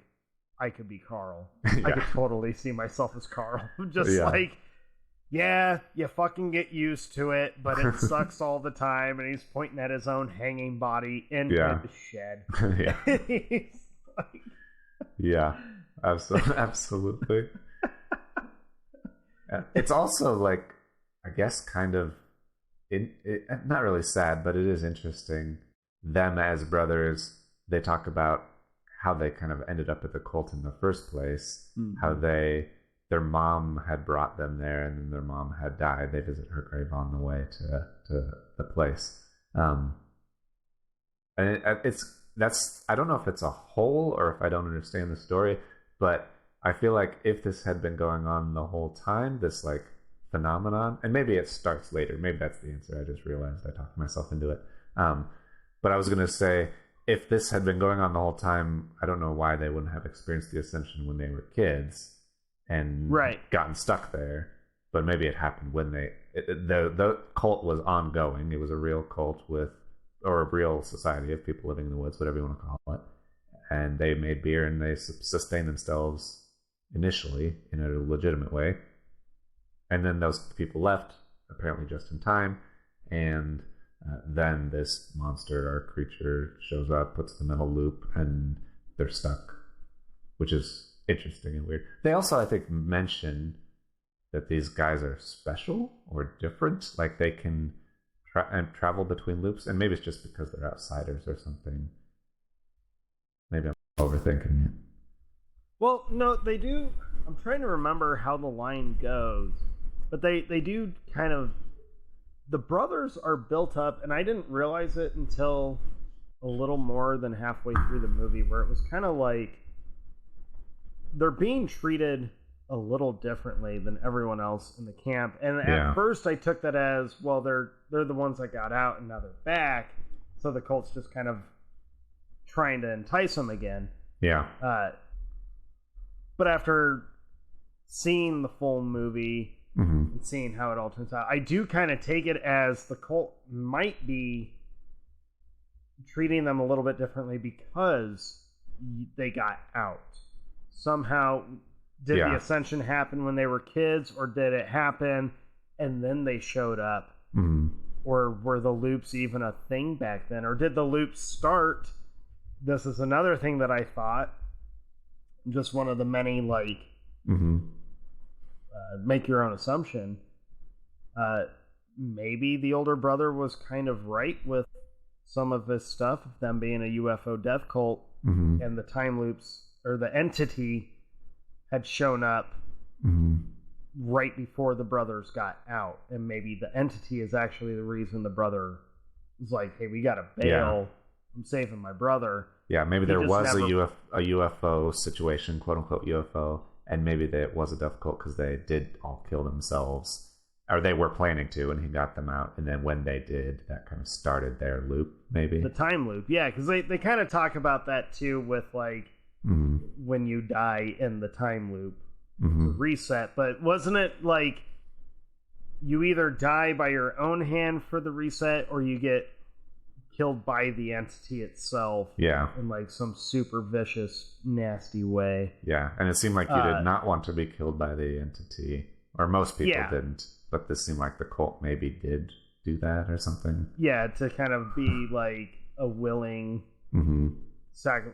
A: I could be Carl. I could totally see myself as Carl. Just like, yeah, you fucking get used to it, but it sucks all the time, and he's pointing at his own hanging body in the shed.
B: Yeah, absolutely. It's also like, I guess, kind of not really sad, but it is interesting. Them as brothers, they talk about how they kind of ended up at the cult in the first place. How their mom had brought them there, and then their mom had died. They visit her grave on the way to the place. And that's I don't know if it's a hole or if I don't understand the story, but I feel like if this had been going on the whole time, this like phenomenon, and maybe it starts later. Maybe that's the answer. I just realized I talked myself into it. But I was going to say, if this had been going on the whole time, I don't know why they wouldn't have experienced the ascension when they were kids and gotten stuck there. But maybe it happened when the cult was ongoing. It was a real cult or a real society of people living in the woods, whatever you want to call it. And they made beer and they sustained themselves initially in a legitimate way. And then those people left, apparently just in time. And then this monster or creature shows up, puts them in a loop, and they're stuck. Which is interesting and weird. They also, I think, mention that these guys are special or different. Like they can travel between loops, and maybe it's just because they're outsiders or something. Maybe I'm overthinking it.
A: Well, no, they do. I'm trying to remember how the line goes, but they do kind of. The brothers are built up, and I didn't realize it until a little more than halfway through the movie, where it was kind of like they're being treated a little differently than everyone else in the camp. And at first I took that as, well, they're the ones that got out and now they're back, so the cult's just kind of trying to entice them again.
B: Yeah.
A: But after seeing the full movie and seeing how it all turns out, I do kind of take it as the cult might be treating them a little bit differently because they got out. Somehow, did the ascension happen when they were kids, or did it happen and then they showed up? Or were the loops even a thing back then? Or did the loops start? This is another thing that I thought. Just one of the many, like, make your own assumption. Maybe the older brother was kind of right with some of this stuff, them being a UFO death cult, and the time loops, or the entity, had shown up right before the brothers got out, and maybe the entity is actually the reason the brother was like, hey, we gotta bail. I'm saving my brother. Yeah, maybe there was a UFO situation, quote unquote UFO, and maybe it was a death cult because they did all kill themselves, or they were planning to, and he got them out, and then when they did, that kind of started their loop, maybe. The time loop, yeah, because they kind of talk about that too with, like, when you die in the time loop, reset. But wasn't it like you either die by your own hand for the reset, or you get killed by the entity itself? Yeah, in like some super vicious, nasty way. Yeah, and it seemed like you did not want to be killed by the entity, or most people didn't. But this seemed like the cult maybe did do that or something. Yeah, to kind of be like a willing.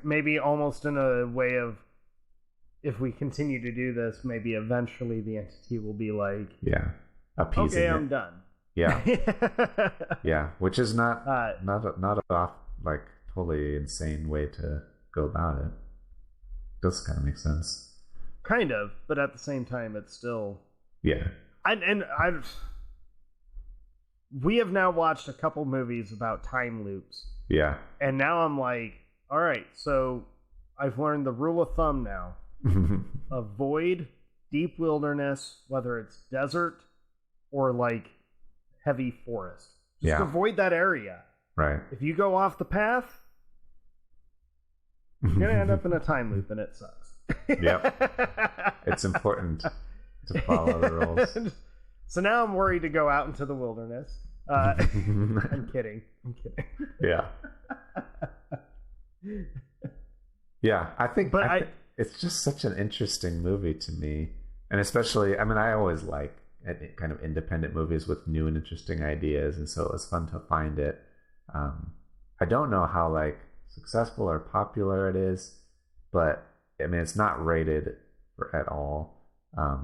A: Maybe almost in a way of, if we continue to do this, maybe eventually the entity will be like, appeasing okay, I'm done. Yeah, yeah, which is not a like totally insane way to go about it. Does kind of make sense. Kind of, but at the same time, it's still we have now watched a couple movies about time loops. Yeah, and now I'm like, all right, so I've learned the rule of thumb now. Avoid deep wilderness, whether it's desert or like heavy forest. Just avoid that area. Right. If you go off the path, you're going to end up in a time loop, and it sucks. Yep. It's important to follow the rules. So now I'm worried to go out into the wilderness. I'm kidding. Yeah. Yeah, I think it's just such an interesting movie to me. And especially, I mean, I always like kind of independent movies with new and interesting ideas, and so it was fun to find it. I don't know how like successful or popular it is, but I mean, it's not rated at all. I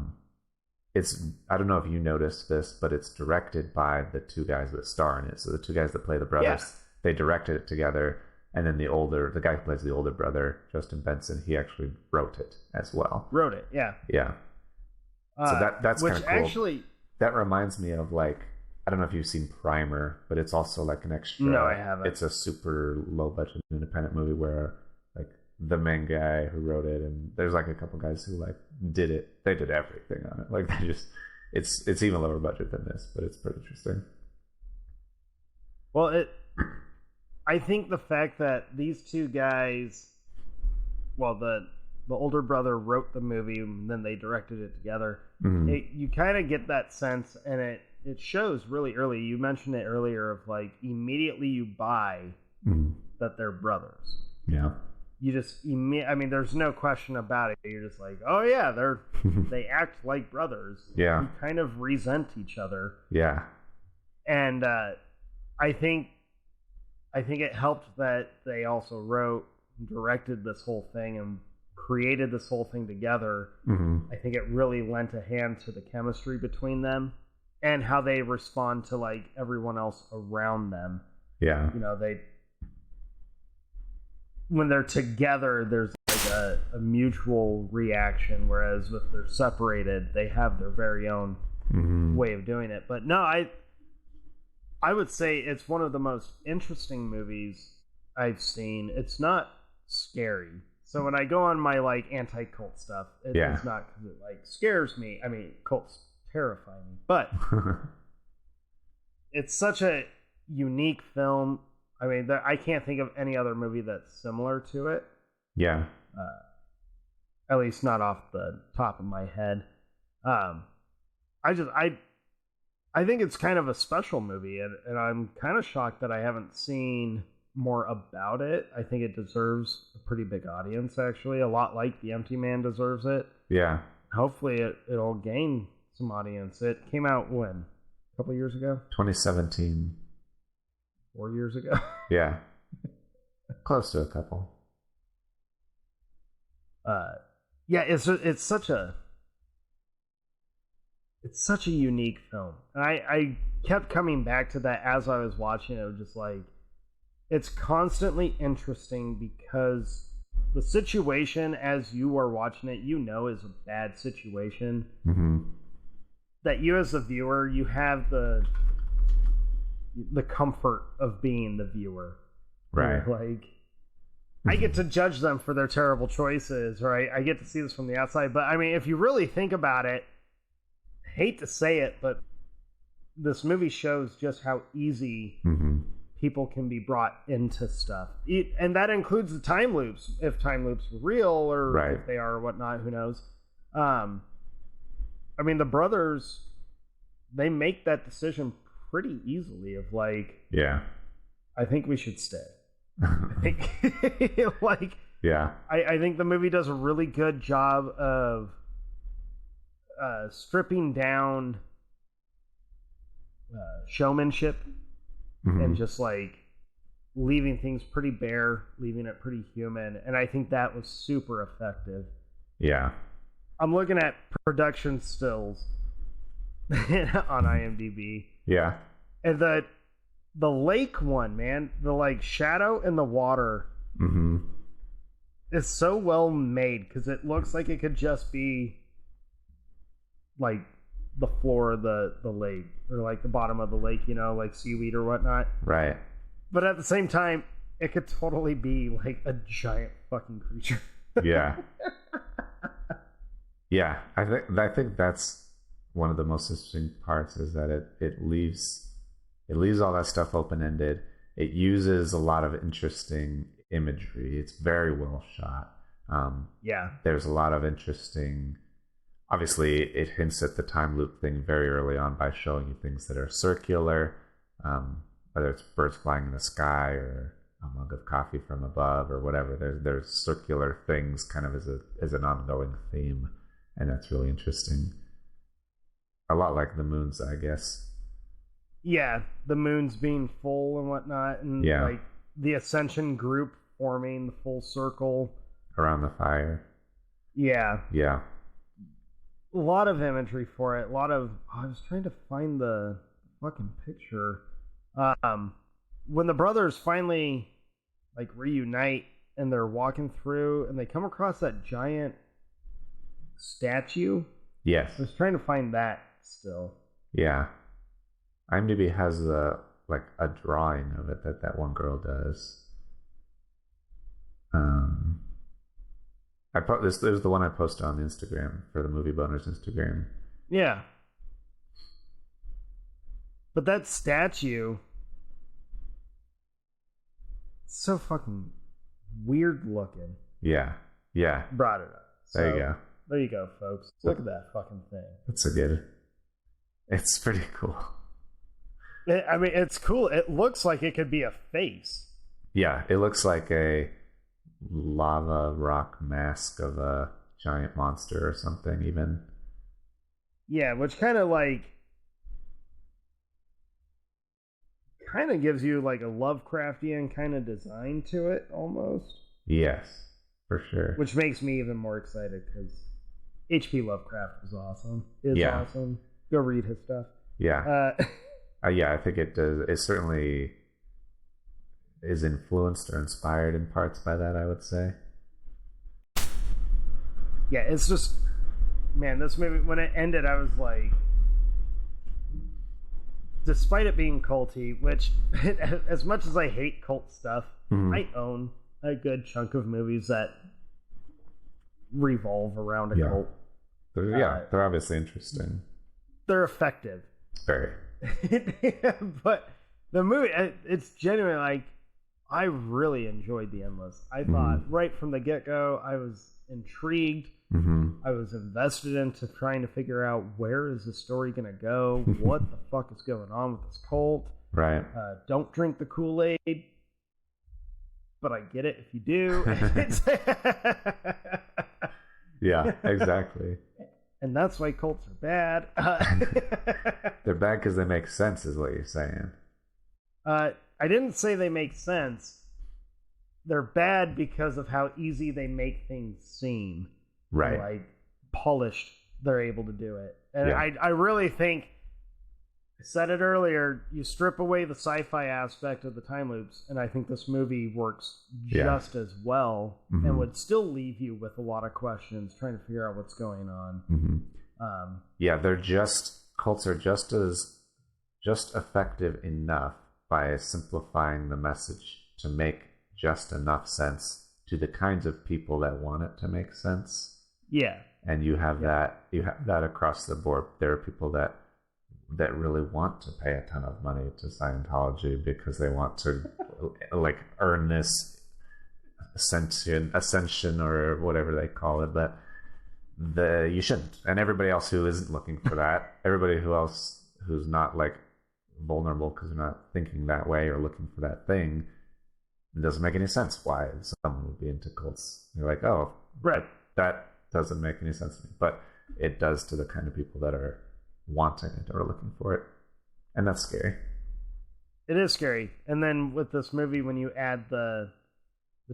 A: don't know if you noticed this, but it's directed by the two guys that star in it. So the two guys that play the brothers, they directed it together. And then the guy who plays the older brother, Justin Benson, he actually wrote it as well. Wrote it, yeah. Yeah. So that's kind of cool. Actually, that reminds me of, like, I don't know if you've seen Primer, but it's also like an extra. No, I haven't. It's a super low budget independent movie where, like, the main guy who wrote it, and there's like a couple guys who like did it. They did everything on it. Like, they just, it's even lower budget than this, but it's pretty interesting. Well, I think the fact that these two guys, well, the older brother wrote the movie and then they directed it together. You kind of get that sense, and it shows really early. You mentioned it earlier of like immediately you buy that they're brothers. Yeah. You just, I mean, there's no question about it. You're just like, oh yeah, they act like brothers. Yeah. You kind of resent each other. Yeah. And I think it helped that they also wrote and directed this whole thing and created this whole thing together, I think it really lent a hand to the chemistry between them and how they respond to like everyone else around them.
B: Yeah.
A: You know, when they're together, there's like a mutual reaction, whereas if they're separated, they have their very own way of doing it. But no, I would say it's one of the most interesting movies I've seen. It's not scary. So when I go on my like anti-cult stuff, it's not because it like scares me. I mean, cults terrify me, but it's such a unique film. I mean, I can't think of any other movie that's similar to it.
B: Yeah.
A: At least not off the top of my head. I think it's kind of a special movie, and I'm kind of shocked that I haven't seen more about it. I think it deserves a pretty big audience, actually. A lot like The Empty Man deserves it.
B: Yeah.
A: Hopefully it'll gain some audience. It came out when? A couple years ago?
B: 2017.
A: 4 years ago?
B: Yeah. Close to a couple.
A: Yeah, it's such a unique film. And I kept coming back to that as I was watching it. Just like, it's constantly interesting because the situation as you are watching it, you know, is a bad situation. That you as the viewer, you have the comfort of being the viewer.
B: Right.
A: Like, I get to judge them for their terrible choices, right? I get to see this from the outside. But I mean, if you really think about it, I hate to say it, but this movie shows just how easy people can be brought into stuff. And that includes the time loops, if time loops were real or if they are or whatnot, who knows. I mean, the brothers, they make that decision pretty easily of like,
B: yeah,
A: I think we should stay. I think like,
B: yeah,
A: I think the movie does a really good job of stripping down showmanship and just like leaving things pretty bare, leaving it pretty human, and I think that was super effective.
B: Yeah,
A: I'm looking at production stills on IMDb.
B: Yeah,
A: and the lake one, man, the like shadow in the water is so well made because it looks like it could just be like the floor of the lake or like the bottom of the lake, you know, like seaweed or whatnot.
B: Right.
A: But at the same time, it could totally be like a giant fucking creature.
B: Yeah. Yeah, I think that's one of the most interesting parts is that it leaves all that stuff open-ended. It uses a lot of interesting imagery. It's very well shot.
A: Yeah.
B: There's a lot of interesting... Obviously, it hints at the time loop thing very early on by showing you things that are circular, whether it's birds flying in the sky or a mug of coffee from above or whatever. There's circular things kind of as an ongoing theme, and that's really interesting. A lot like the moons, I guess.
A: Yeah, the moons being full and whatnot, and like the Ascension group forming the full circle
B: around the fire.
A: Yeah.
B: Yeah.
A: A lot of imagery for it. A lot of... I was trying to find the fucking picture. When the brothers finally like reunite and they're walking through and they come across that giant statue.
B: Yes.
A: I was trying to find that still.
B: Yeah. IMDb has a drawing of it that one girl does. This is the one I posted on Instagram for the movie Bonerz Instagram.
A: Yeah. But that statue, it's so fucking weird looking.
B: Yeah. Yeah.
A: Brought it up. So,
B: there you go.
A: There you go, folks. Look at that fucking thing.
B: It's pretty cool.
A: I mean, it's cool. It looks like it could be a face.
B: Yeah, it looks like a lava rock mask of a giant monster or something, even.
A: Yeah, which kind of gives you like a Lovecraftian kind of design to it, almost.
B: Yes, For sure.
A: Which makes me even more excited because H.P. Lovecraft is awesome. Awesome. Go read his stuff.
B: Yeah. Yeah, I think it does. It certainly is influenced or inspired in parts by that, I would say.
A: Yeah, it's just, man, this movie, when it ended, I was like, despite it being culty, which, as much as I hate cult stuff, I own a good chunk of movies that revolve around a cult.
B: They're obviously interesting.
A: They're effective.
B: Very.
A: But the movie, it's genuinely like, I really enjoyed The Endless. I thought right from the get-go, I was intrigued. I was invested into trying to figure out where is the story going to go? What the fuck is going on with this cult?
B: Right.
A: Don't drink the Kool-Aid. But I get it if you do.
B: Yeah, exactly.
A: And that's why cults are bad.
B: They're bad because they make sense, is what you're saying.
A: I didn't say they make sense. They're bad because of how easy they make things seem.
B: Right.
A: How, like, polished they're able to do it. And I really think, I said it earlier, you strip away the sci-fi aspect of the time loops, and I think this movie works just as well, and would still leave you with a lot of questions, trying to figure out what's going on.
B: Cults are just effective enough by simplifying the message to make just enough sense to the kinds of people that want it to make sense.
A: Yeah.
B: And you have that across the board. There are people that really want to pay a ton of money to Scientology because they want to like earn this ascension or whatever they call it, but you shouldn't. And everybody else who isn't looking for that, everybody who's not like vulnerable because they're not thinking that way or looking for that thing, it doesn't make any sense why someone would be into cults. You're like, oh,
A: right,
B: that doesn't make any sense to me, but it does to the kind of people that are wanting it or looking for it, and that's scary.
A: It is scary. And then with this movie, when you add the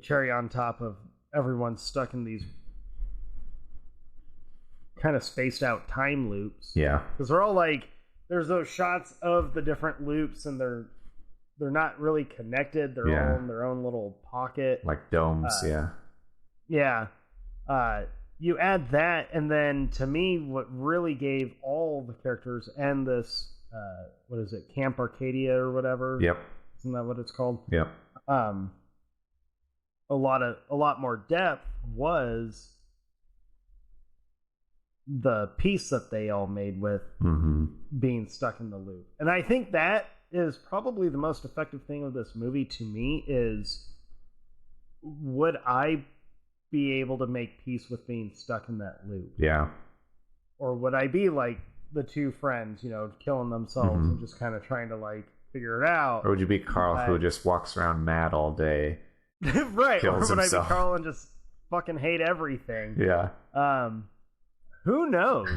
A: cherry on top of everyone stuck in these kind of spaced out time loops, because they're all like, there's those shots of the different loops, and they're not really connected. They're all in their own little pocket,
B: like domes.
A: You add that, and then to me, what really gave all the characters and this, what is it, Camp Arcadia or whatever?
B: Yep.
A: Isn't that what it's called?
B: Yep.
A: A lot more depth was the piece that they all made with being stuck in the loop. And I think that is probably the most effective thing of this movie to me is, would I be able to make peace with being stuck in that loop?
B: Yeah.
A: Or would I be like the two friends, killing themselves and just kind of trying to like figure it out?
B: Or would you be Carl who just walks around mad all day?
A: Right. Or would
B: himself.
A: I be Carl and just fucking hate everything?
B: Yeah.
A: Who knows?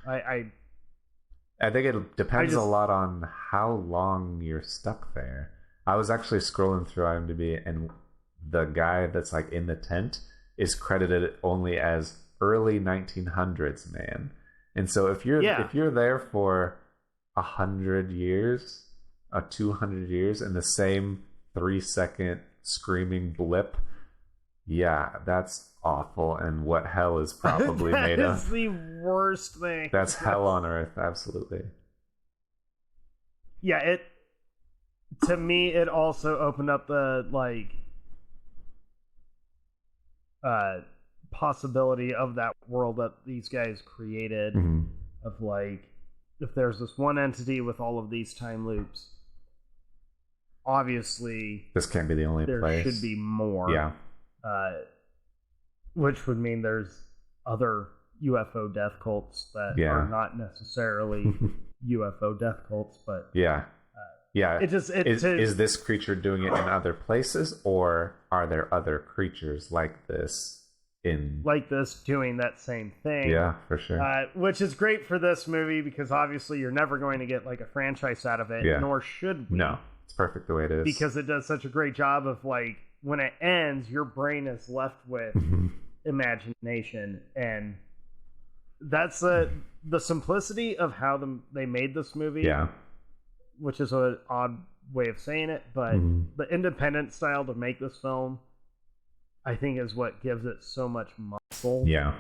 B: I think it depends a lot on how long you're stuck there. I was actually scrolling through IMDb, and the guy that's like in the tent is credited only as early 1900s man. And so if you're there for 100 years, 200 years in the same 3-second screaming blip, that's awful, and what hell is probably made of.
A: That's the worst thing.
B: That's hell on earth, absolutely.
A: Yeah, to me it also opened up the possibility of that world that these guys created, of like, if there's this one entity with all of these time loops, obviously
B: this can't be the only place.
A: There should be more. Which would mean there's other UFO death cults that are not necessarily UFO death cults, but is this creature doing it in other places, or are there other creatures like this doing that same thing?
B: Yeah, for sure.
A: Which is great for this movie because obviously you're never going to get like a franchise out of it, nor should we.
B: No, it's perfect the way it is,
A: because it does such a great job of like when it ends, your brain is left with imagination, and that's the simplicity of how they made this movie.
B: Yeah,
A: which is an odd way of saying it, but the independent style to make this film, I think, is what gives it so much muscle.
B: Yeah.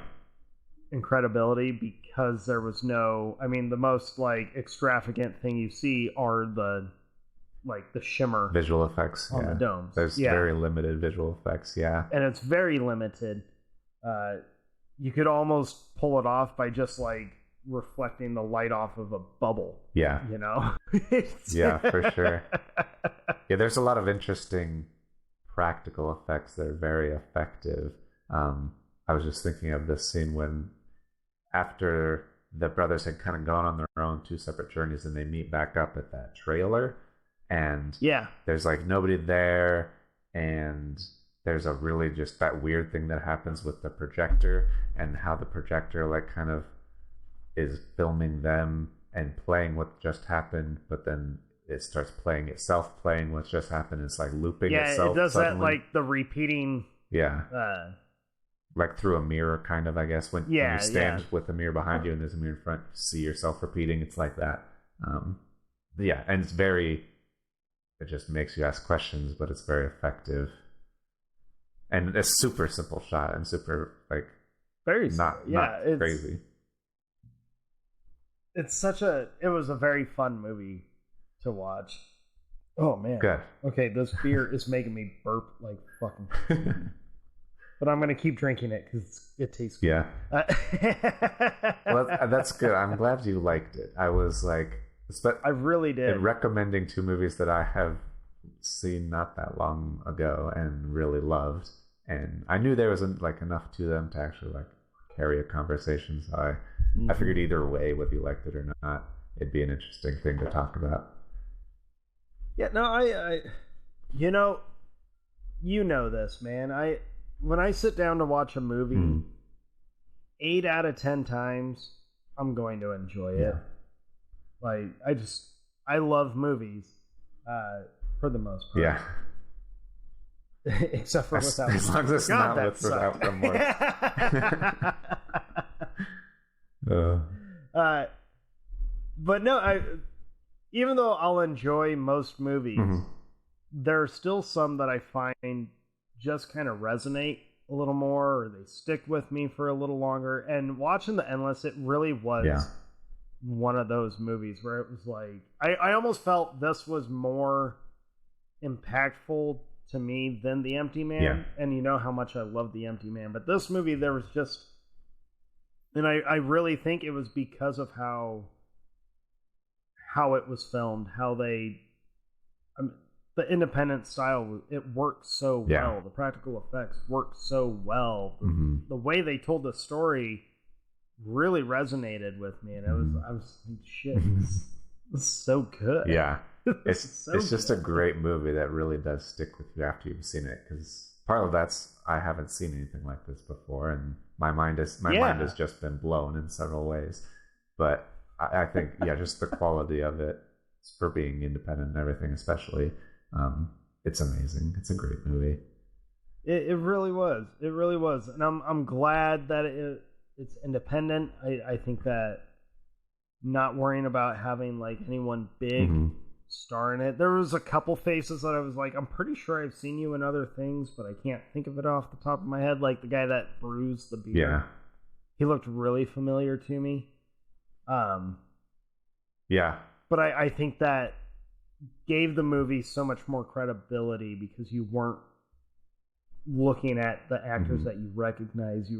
A: And credibility, because there was no, I mean, the most like extravagant thing you see are the shimmer
B: visual effects
A: on the domes.
B: There's very limited visual effects, and
A: it's very limited. You could almost pull it off by just like reflecting the light off of a bubble.
B: Yeah,
A: you know.
B: Yeah, for sure. Yeah, there's a lot of interesting practical effects that are very effective. I was just thinking of this scene when, after the brothers had kind of gone on their own 2 separate journeys, and they meet back up at that trailer, and there's like nobody there, and there's a really just that weird thing that happens with the projector, and how the projector like kind of is filming them and playing what just happened, but then it starts playing itself, playing what's just happened. It's like looping itself.
A: Yeah, it does
B: suddenly.
A: that like the repeating.
B: Yeah. Like through a mirror, kind of, I guess. When you stand with a mirror behind you and there's a mirror in front, you see yourself repeating. It's like that. Yeah, and it's very... It just makes you ask questions, but it's very effective. And it's super simple shot and super, like...
A: Very
B: not crazy.
A: It's such a... It was a very fun movie to watch. Oh, man.
B: Good.
A: Okay, this beer is making me burp like fucking... But I'm going to keep drinking it because it tastes good.
B: Yeah. Well, that's good. I'm glad you liked it. I was like...
A: I really did.
B: Recommending 2 movies that I have seen not that long ago and really loved. And I knew there wasn't like enough to them to actually like carry a conversation. So I figured either way, whether you liked it or not, it'd be an interesting thing to talk about.
A: Yeah, no, I you know this, man. When I sit down to watch a movie, 8 out of 10 times, I'm going to enjoy it. Like, I love movies, for the most part.
B: Yeah.
A: Except for without
B: as long as it's not without remorse.
A: But no, even though I'll enjoy most movies, there are still some that I find just kind of resonate a little more, or they stick with me for a little longer. And watching The Endless, it really was one of those movies where it was like, I almost felt this was more impactful to me than The Empty Man. And you know how much I love The Empty Man, but this movie, there was just, and I really think it was because of how it was filmed, how they, the independent style, it worked so well. The practical effects worked so well. The way they told the story really resonated with me, and I was like, shit, this is so good.
B: Yeah, it's just a great movie that really does stick with you after you've seen it, because part of that's I haven't seen anything like this before, and my mind has just been blown in several ways. But I think just the quality of it for being independent and everything, especially, it's amazing. It's a great movie.
A: It really was. It really was, and I'm glad that it's independent. I think that not worrying about having like anyone big star in it. There was a couple faces that I was like, I'm pretty sure I've seen you in other things, but I can't think of it off the top of my head. Like the guy that bruised the beer.
B: Yeah.
A: He looked really familiar to me.
B: Yeah.
A: But I think that gave the movie so much more credibility because you weren't looking at the actors that you recognize.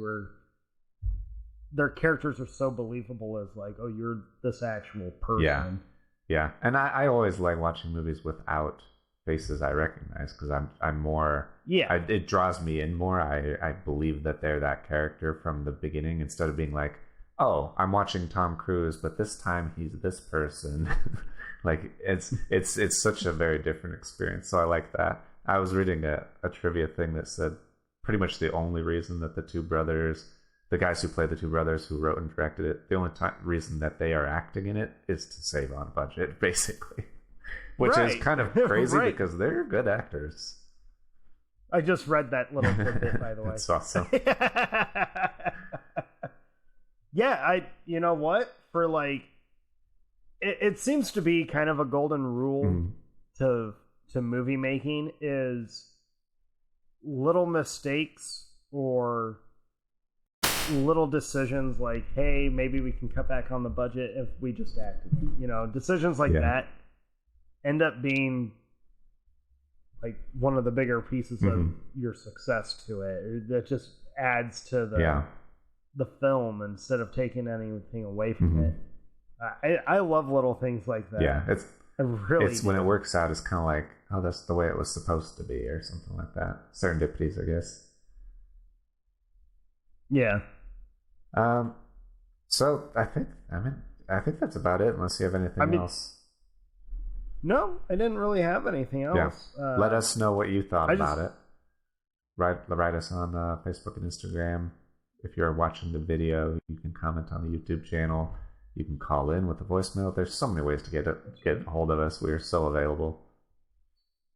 A: Their characters are so believable as like, oh, you're this actual person.
B: Yeah. And I always like watching movies without faces I recognize, because I'm more... Yeah. It draws me in more. I believe that they're that character from the beginning, instead of being like, oh, I'm watching Tom Cruise, but this time he's this person. Like, it's such a very different experience. So I like that. I was reading a trivia thing that said pretty much the only reason that the 2 brothers... The guys who play the 2 brothers who wrote and directed it, the only reason that they are acting in it is to save on budget, basically. Which is kind of crazy because they're good actors.
A: I just read that little tidbit, by the way.
B: That's awesome.
A: Yeah, you know what? For like, it seems to be kind of a golden rule to movie making is little mistakes or little decisions like, hey, maybe we can cut back on the budget if we just acted. You know, decisions like that end up being like one of the bigger pieces of your success to it. That just adds to the film instead of taking anything away from it. I love little things like that.
B: Yeah, it's when it works out, it's kind of like, oh, that's the way it was supposed to be, or something like that. Serendipities, I guess.
A: Yeah.
B: So I think that's about it. Unless you have anything else.
A: No, I didn't really have anything else.
B: Yeah. Let us know what you thought about it. Write us on Facebook and Instagram. If you're watching the video, you can comment on the YouTube channel. You can call in with a voicemail. There's so many ways to get a hold of us. We are so available.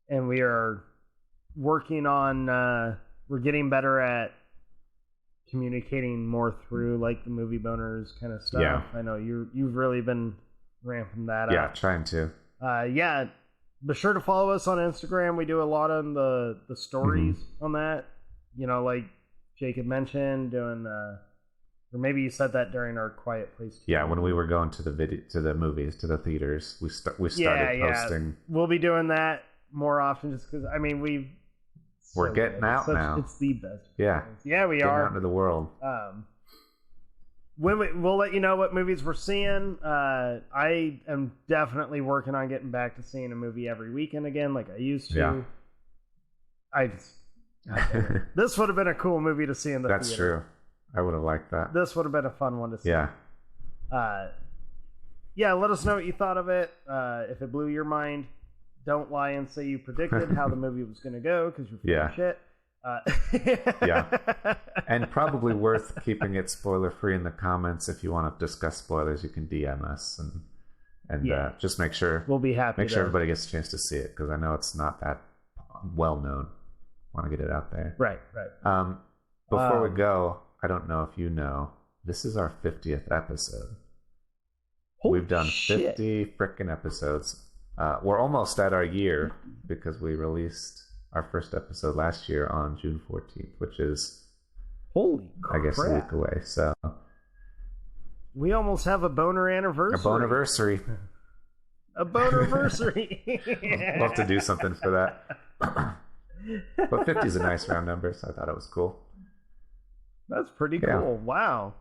A: And we are working on, we're getting better at communicating more through like the movie Bonerz kind of stuff.
B: Yeah.
A: I know you've really been ramping that up.
B: Yeah, trying to.
A: Yeah, be sure to follow us on Instagram. We do a lot on the stories on that. You know, like Jacob mentioned, doing or maybe you said that during our Quiet Place too.
B: Yeah, when we were going to the movies, to the theaters, we started posting.
A: We'll be doing that more often, just because
B: we're getting out now.
A: It's the best.
B: Yeah,
A: we
B: getting
A: are
B: out into the world.
A: We'll let you know what movies we're seeing. I am definitely working on getting back to seeing a movie every weekend again, like I used to. Yeah. This would have been a cool movie to see in the theater.
B: That's true. I would have liked that.
A: This would have been a fun one to see.
B: Yeah.
A: Yeah, let us know what you thought of it. If it blew your mind, don't lie and say you predicted how the movie was going to go, because you're full of shit.
B: Yeah. And probably worth keeping it spoiler free in the comments. If you want to discuss spoilers, you can DM us and just make sure
A: we'll be happy.
B: Make sure everybody gets a chance to see it, because I know it's not that well known. Want to get it out there.
A: Right.
B: Before we go, I don't know if you know, this is our 50th episode. We've done 50 frickin' episodes. We're almost at our year, because we released our first episode last year on June 14th, which is
A: holy crap.
B: I guess a week away. So
A: we almost have a boner anniversary.
B: A bonerversary.
A: A bonerversary.
B: We'll have to do something for that. But 50 is a nice round number, so I thought it was cool.
A: That's pretty cool. Wow.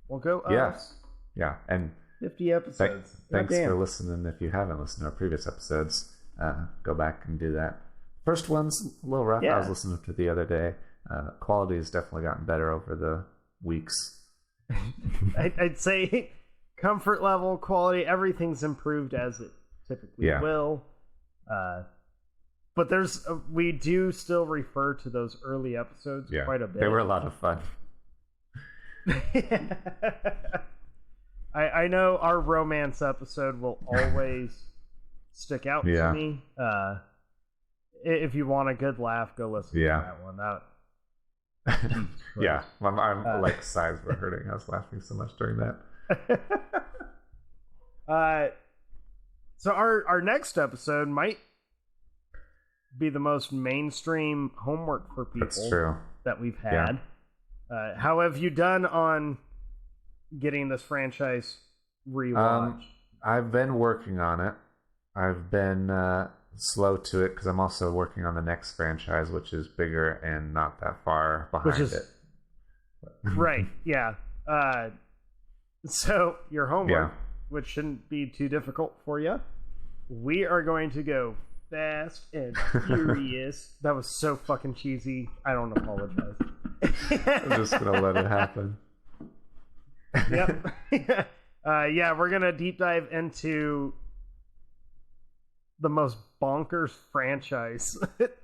A: Well, go us.
B: Yeah. And
A: 50 episodes.
B: Thanks for listening. If you haven't listened to our previous episodes, go back and do that. First one's a little rough. I was listening to it the other day. Quality has definitely gotten better over the weeks.
A: I'd say comfort level, quality, everything's improved as it typically will. But we do still refer to those early episodes quite a bit.
B: They were a lot of fun.
A: I know our romance episode will always stick out to me. If you want a good laugh, go listen to that one.
B: Yeah, I'm like sides were hurting. I was laughing so much during that.
A: So our next episode might be the most mainstream homework for people.
B: That's true.
A: That we've had. How have you done on getting this franchise rewatched?
B: I've been working on it. I've been slow to it, because I'm also working on the next franchise, which is bigger and not that far behind it.
A: Right, yeah. So your homework, which shouldn't be too difficult for you, we are going to go Fast and Furious. That was so fucking cheesy. I don't apologize.
B: I'm just gonna let it happen.
A: Yep. We're gonna deep dive into the most bonkers franchise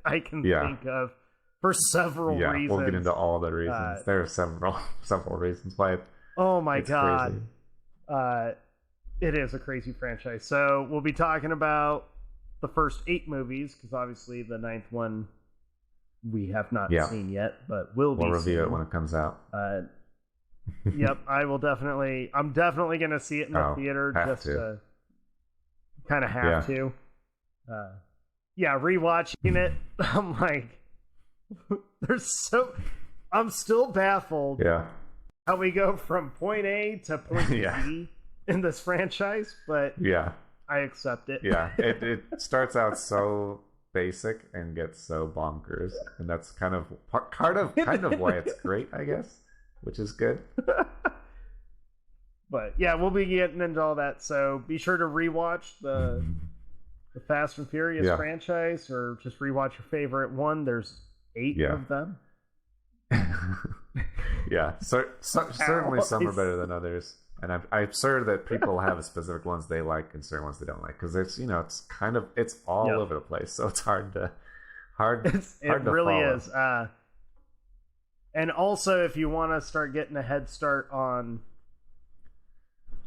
A: I can think of for several reasons.
B: We'll get into all the reasons. There are several reasons why.
A: Oh my god. Crazy. It is a crazy franchise. So we'll be talking about the first 8 movies, because obviously the 9th one we have not
B: Yeah.
A: seen yet, but we'll
B: review
A: soon.
B: it when it comes out.
A: Yep, I'm definitely going to see it in the theater, just to kind of have to. Rewatching it, I'm like, I'm still baffled.
B: Yeah.
A: How we go from point A to point B in this franchise, but I accept it.
B: Yeah, it starts out so basic and gets so bonkers, and that's kind of why it's great, I guess, which is good.
A: But yeah, we'll be getting into all that, so be sure to rewatch the Fast and Furious franchise, or just rewatch your favorite one. There's 8 of them. Certainly some are better than others, and I'm sure that people have specific ones they like and certain ones they don't like, because it's it's all over the place, so it's hard to really
B: follow.
A: Is. And also, if you want to start getting a head start on,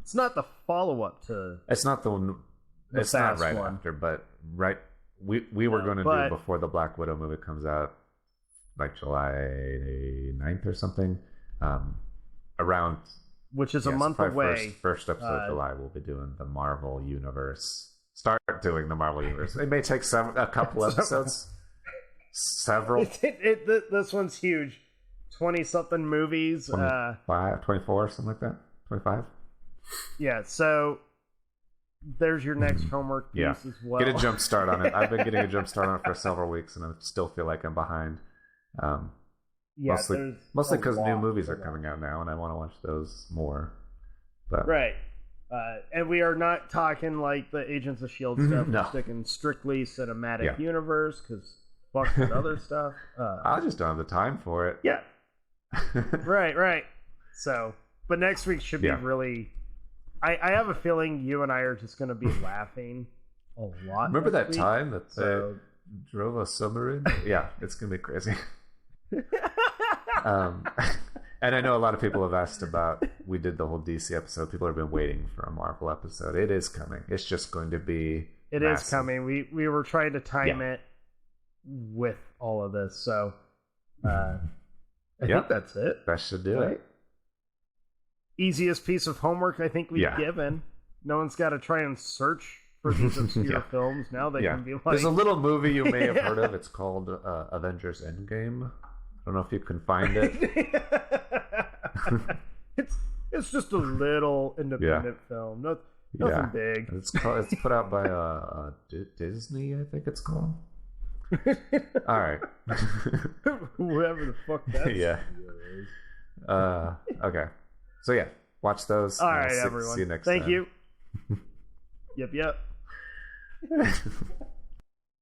A: it's not the follow-up to,
B: it's not it's not right
A: one.
B: after, but we were going to do before the Black Widow movie comes out, like July 9th or something, around,
A: which is a month away.
B: First episode of July, we'll be doing the Marvel Universe. Start doing the Marvel Universe. It may take a couple episodes, several.
A: This one's huge. 20-something movies.
B: 24, something like that. 25.
A: Yeah. So there's your next homework piece as well.
B: Get a jump start on it. I've been getting a jump start on it for several weeks, and I still feel like I'm behind. Mostly because new movies are coming out now, and I want to watch those more. But
A: right, and we are not talking like the Agents of S.H.I.E.L.D. stuff.
B: No.
A: We're sticking strictly cinematic universe, because fuck that other stuff.
B: I just don't have the time for it.
A: Yeah. Right. So, but next week should be really. I have a feeling you and I are just going to be laughing a lot.
B: Remember that time that they drove a submarine? Yeah, it's going to be crazy. And I know a lot of people have asked about, we did the whole DC episode. People have been waiting for a Marvel episode. It is coming. It's just going to be massive.
A: Is coming. We were trying to time it with all of this, so I think that's it.
B: That should do it.
A: Easiest piece of homework I think we've given. No one's got to try and search for these obscure films. Now they can be like...
B: There's a little movie you may have heard of. It's called Avengers Endgame. I don't know if you can find it.
A: It's just a little independent film. Nothing big.
B: It's put out by Disney, I think it's called. All right.
A: Whoever the fuck that is.
B: Okay. So watch those.
A: All right, everyone.
B: See you next time.
A: Thank you. Yep.